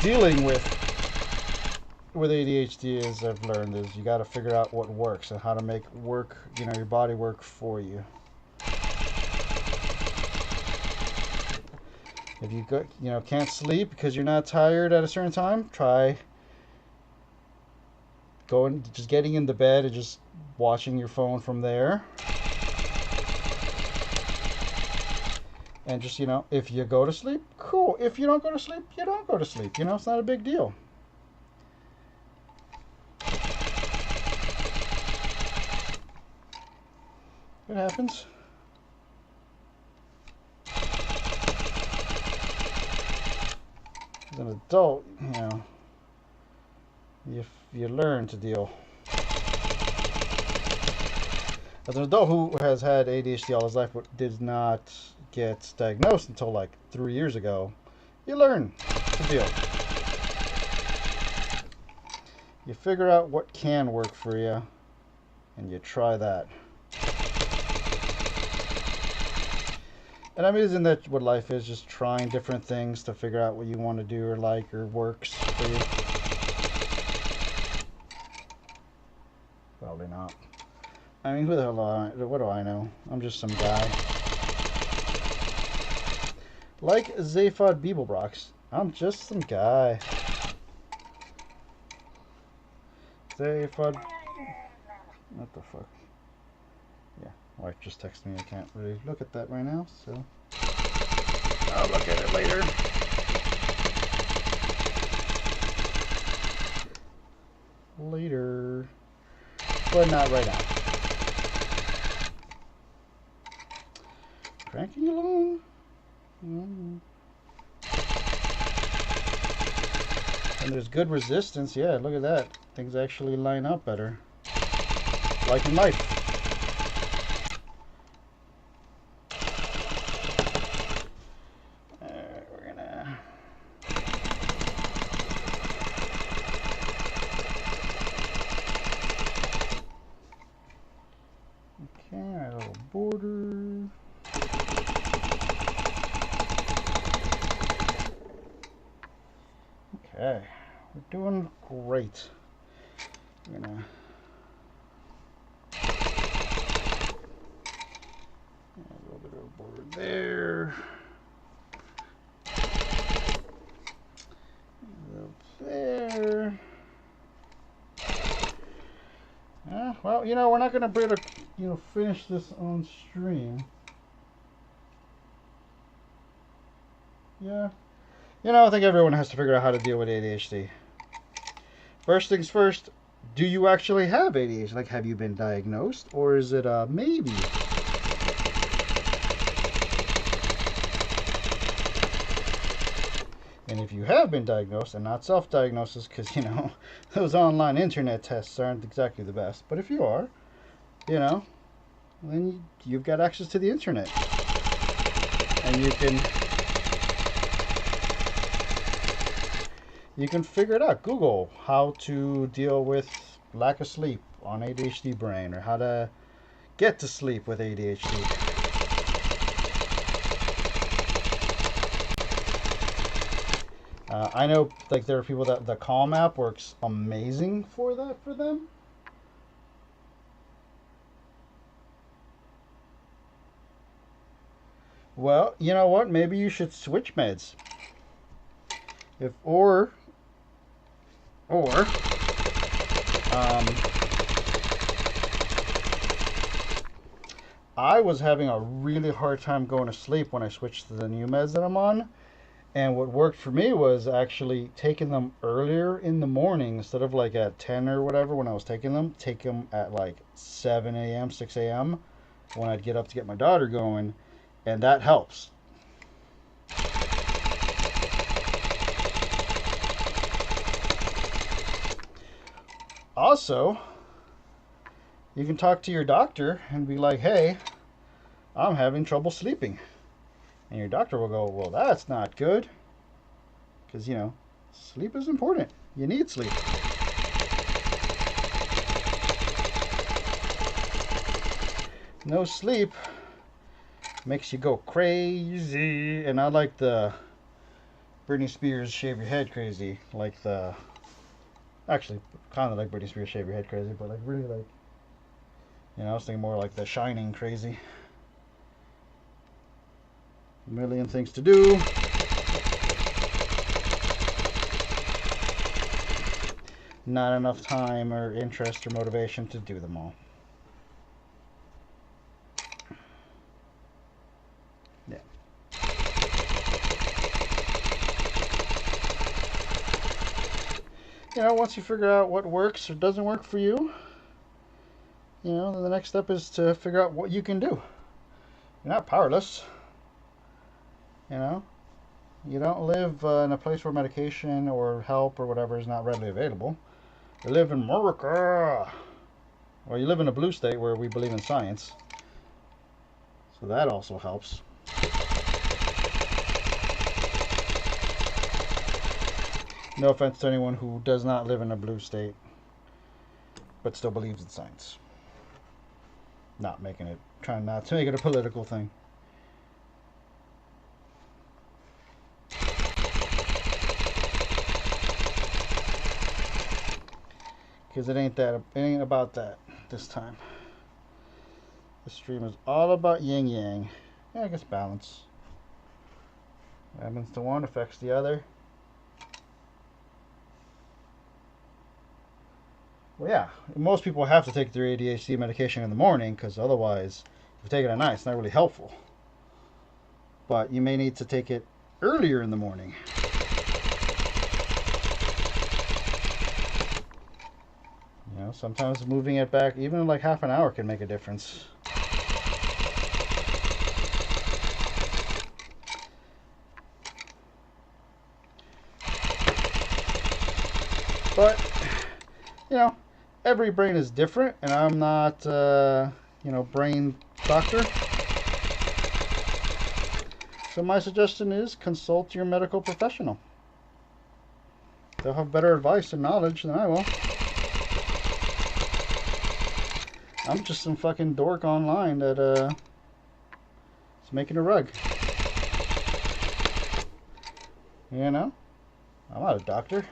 Speaker 1: dealing with ADHD is, I've learned, is you got to figure out what works and how to make work, you know, your body work for you. If you go, you know, can't sleep because you're not tired at a certain time, try just getting into bed and just watching your phone from there. And just, you know, if you go to sleep, cool. If you don't go to sleep, you don't go to sleep. You know, it's not a big deal. It happens. As an adult, you know, you learn to deal As an adult who has had ADHD all his life but did not get diagnosed until like 3 years ago, you learn to deal. You figure out what can work for you, and you try that. And I mean, isn't that what life is? Just trying different things to figure out what you want to do or like or works for you? Probably not. I mean, who the hell what do I know? I'm just some guy. Like Zaphod Beeblebrox, I'm just some guy. Zaphod... What the fuck? Yeah, wife just texted me. I can't really look at that right now, so... I'll look at it later. Later. But not right now. Cranking along. And there's good resistance. Yeah, look at that. Things actually line up better. Like in life. We're gonna... Okay, our little border. Okay, we're doing great. I'm gonna add a little bit of border there. A little there. Well, you know, we're not gonna be able to, you know, finish this on stream. Yeah. You know, I think everyone has to figure out how to deal with ADHD. First things first, do you actually have ADHD? Like, have you been diagnosed? Or is it a maybe? And if you have been diagnosed, and not self-diagnosis, because, you know, those online internet tests aren't exactly the best. But if you are, you know, then you've got access to the internet. And you can figure it out. Google how to deal with lack of sleep on ADHD brain, or how to get to sleep with ADHD. I know, like, there are people that the Calm app works amazing for that for them. Well, you know what? Maybe you should switch meds. I was having a really hard time going to sleep when I switched to the new meds that I'm on. And what worked for me was actually taking them earlier in the morning instead of like at 10 or whatever when I was taking them. Take them at like 7 a.m., 6 a.m. when I'd get up to get my daughter going. And that helps. Also, you can talk to your doctor and be like, hey, I'm having trouble sleeping. And your doctor will go, well, that's not good. Because, you know, sleep is important. You need sleep. No sleep makes you go crazy. And I like the Britney Spears shave your head crazy. Like the... Actually, kind of like Britney Spears shave your head crazy, but like really like... You know, I was thinking more like the Shining crazy. A million things to do. Not enough time or interest or motivation to do them all. Yeah. You know, once you figure out what works or doesn't work for you, you know, then the next step is to figure out what you can do. You're not powerless. You know, you don't live in a place where medication or help or whatever is not readily available. You live in America. Well, you live in a blue state where we believe in science, so that also helps. No offense to anyone who does not live in a blue state, but still believes in science. Trying not to make it a political thing. Because it ain't about that this time. The stream is all about yin yang. Yeah, I guess balance. What happens to one affects the other. Well, yeah, most people have to take their ADHD medication in the morning because otherwise, if you take it at night, it's not really helpful. But you may need to take it earlier in the morning. You know, sometimes moving it back, even like half an hour, can make a difference. But, you know, every brain is different, and I'm not, brain doctor. So my suggestion is consult your medical professional. They'll have better advice and knowledge than I will. I'm just some fucking dork online that is making a rug. You know? I'm not a doctor.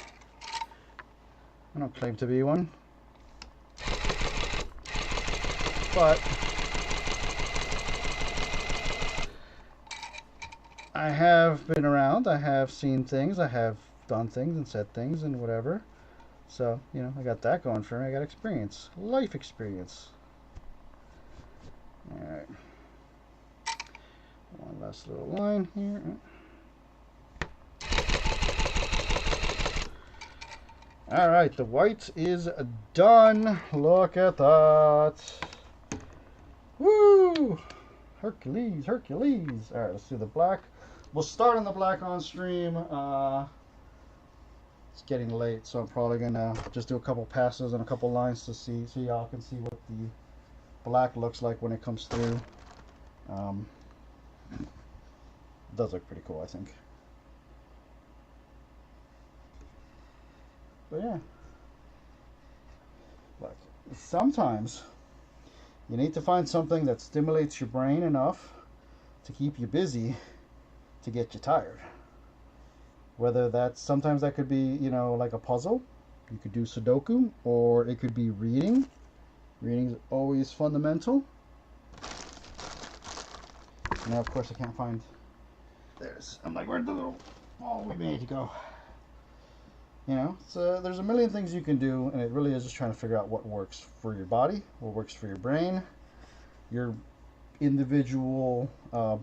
Speaker 1: I don't claim to be one. But I have been around, I have seen things, I have done things and said things and whatever. So, you know, I got that going for me. I got experience. Life experience. Alright. One last little line here. Alright, the white is done. Look at that. Woo! Hercules, Hercules. Alright, let's do the black. We'll start on the black on stream. It's getting late, so I'm probably gonna just do a couple passes and a couple lines to see, so y'all can see what the black looks like when it comes through. It does look pretty cool, I think. But yeah, like sometimes you need to find something that stimulates your brain enough to keep you busy to get you tired. Whether that's, sometimes that could be, you know, like a puzzle. You could do Sudoku, or it could be reading. Reading is always fundamental. Now, of course, I can't find. I'm like, where'd the little ball we made go? You know, so there's a million things you can do, and it really is just trying to figure out what works for your body, what works for your brain, your individual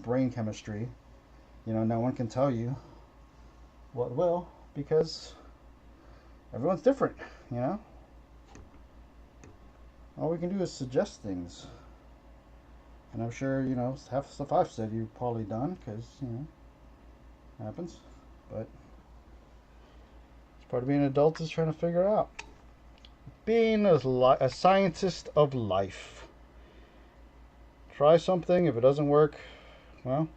Speaker 1: brain chemistry. You know, no one can tell you what will, because everyone's different, you know? All we can do is suggest things. And I'm sure, you know, half the stuff I've said you've probably done, because, you know, it happens. But part of being an adult is trying to figure out. Being a scientist of life. Try something. If it doesn't work, well,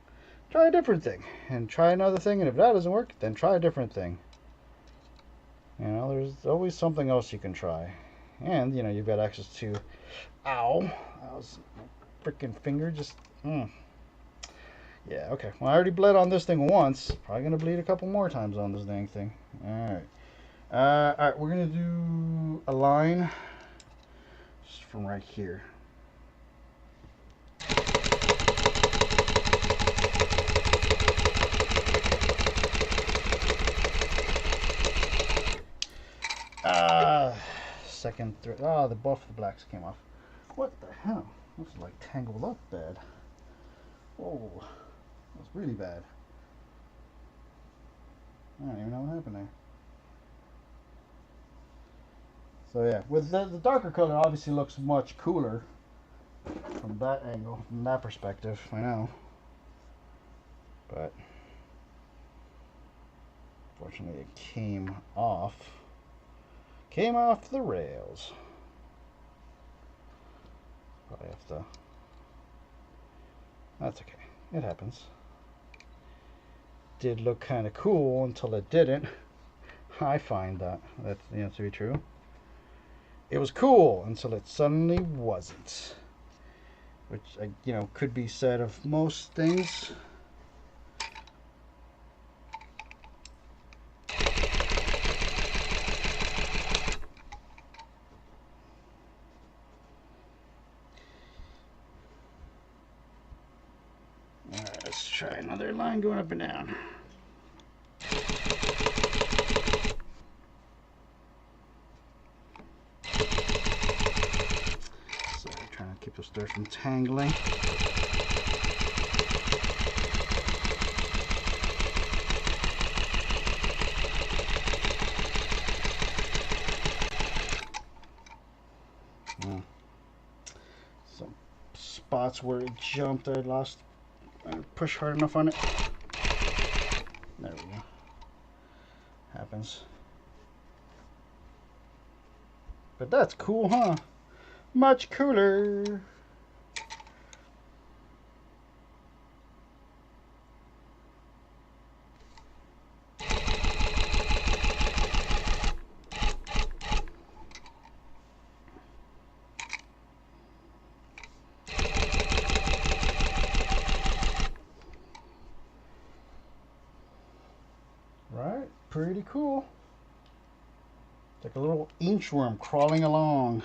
Speaker 1: try a different thing. And try another thing. And if that doesn't work, then try a different thing. You know, there's always something else you can try. And, you know, you've got access to... Ow. That was my freaking finger just... Yeah, okay. Well, I already bled on this thing once. Probably going to bleed a couple more times on this dang thing. Alright. Alright, we're going to do a line just from right here. Second thread. Both the blacks came off. What the hell? This is like tangled up bad. Whoa. That's really bad. I don't even know what happened there. So yeah, with the darker color obviously looks much cooler from that angle, from that perspective, I know. But fortunately it came off the rails. have to. That's okay. It happens. Did look kind of cool until it didn't. I find that to be true. It was cool until it suddenly wasn't, which could be said of most things. All right, let's try another line going up and down. Keep those threads from tangling. Some spots where it jumped, I pushed hard enough on it. There we go. Happens. But that's cool, huh? Much cooler. Right? Pretty cool. It's like a little inchworm crawling along.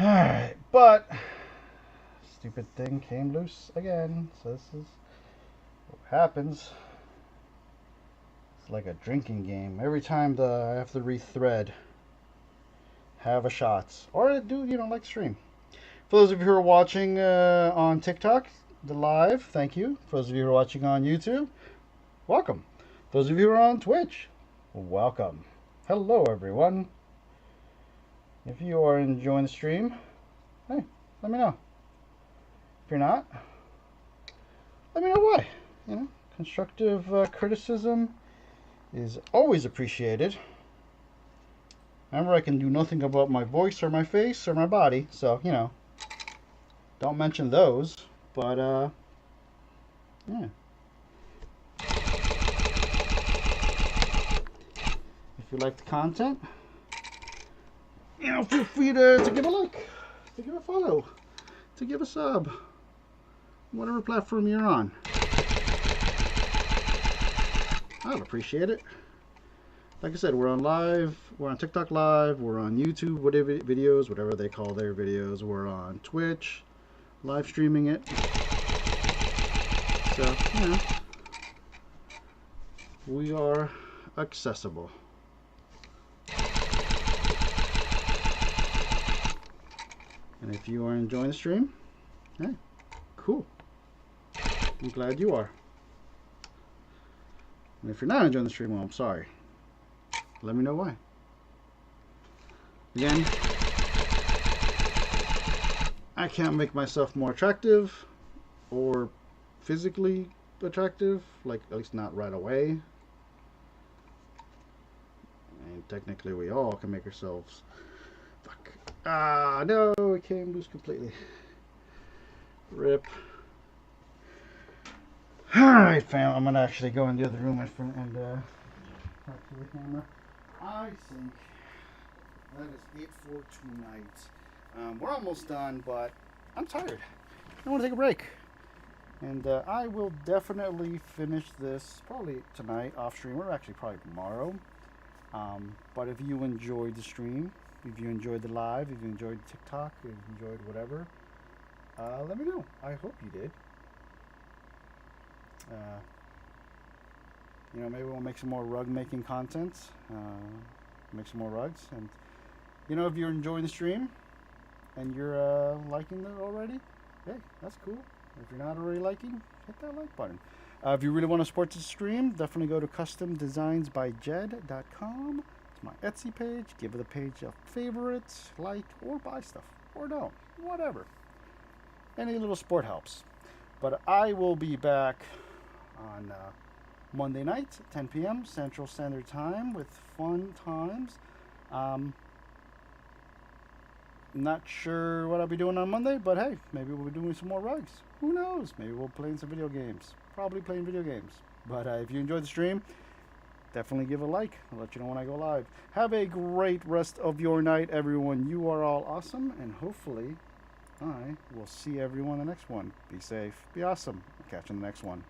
Speaker 1: Alright, but stupid thing came loose again. So this is what happens. It's like a drinking game. Every time I have to rethread, have a shot. Or I do, like stream. For those of you who are watching on TikTok, the live, thank you. For those of you who are watching on YouTube, welcome. For those of you who are on Twitch, welcome. Hello, everyone. If you are enjoying the stream, hey, let me know. If you're not, let me know why. Constructive criticism is always appreciated. Remember, I can do nothing about my voice or my face or my body, so, don't mention those. But, yeah. If you like the content, feel free to give a like, to give a follow, to give a sub, whatever platform you're on. I'd appreciate it. Like I said, we're on live, we're on TikTok live, we're on YouTube, whatever videos, whatever they call their videos. We're on Twitch, live streaming it. So, we are accessible. And if you are enjoying the stream, hey, cool. I'm glad you are. And if you're not enjoying the stream, well, I'm sorry. Let me know why. Again, I can't make myself more attractive or physically attractive, like at least not right away. And technically we all can make ourselves. Fuck. Ah, no, it came loose completely. Rip. Alright, fam, I'm gonna actually go in the other room and talk to the camera. I think that is it for tonight. We're almost done, but I'm tired. I want to take a break. And I will definitely finish this probably tonight off stream, or actually probably tomorrow. But if you enjoyed the stream, if you enjoyed the live, if you enjoyed TikTok, if you enjoyed whatever, let me know. I hope you did. Maybe we'll make some more rug making content, make some more rugs, and if you're enjoying the stream and you're liking it already, hey, that's cool. If you're not already liking, hit that like button. If you really want to support the stream, definitely go to customdesignsbyjed.com. It's my Etsy page. Give the page a favorite, like, or buy stuff, or don't, whatever. Any little support helps. But I will be back on Monday night, 10 p.m. Central Standard Time with fun times. Not sure what I'll be doing on Monday, but hey, maybe we'll be doing some more rugs. Who knows? Maybe we'll play some video games. Probably playing video games. But if you enjoyed the stream, definitely give a like. I'll let you know when I go live. Have a great rest of your night, everyone. You are all awesome, and hopefully I will see everyone in the next one. Be safe. Be awesome. I'll catch you in the next one.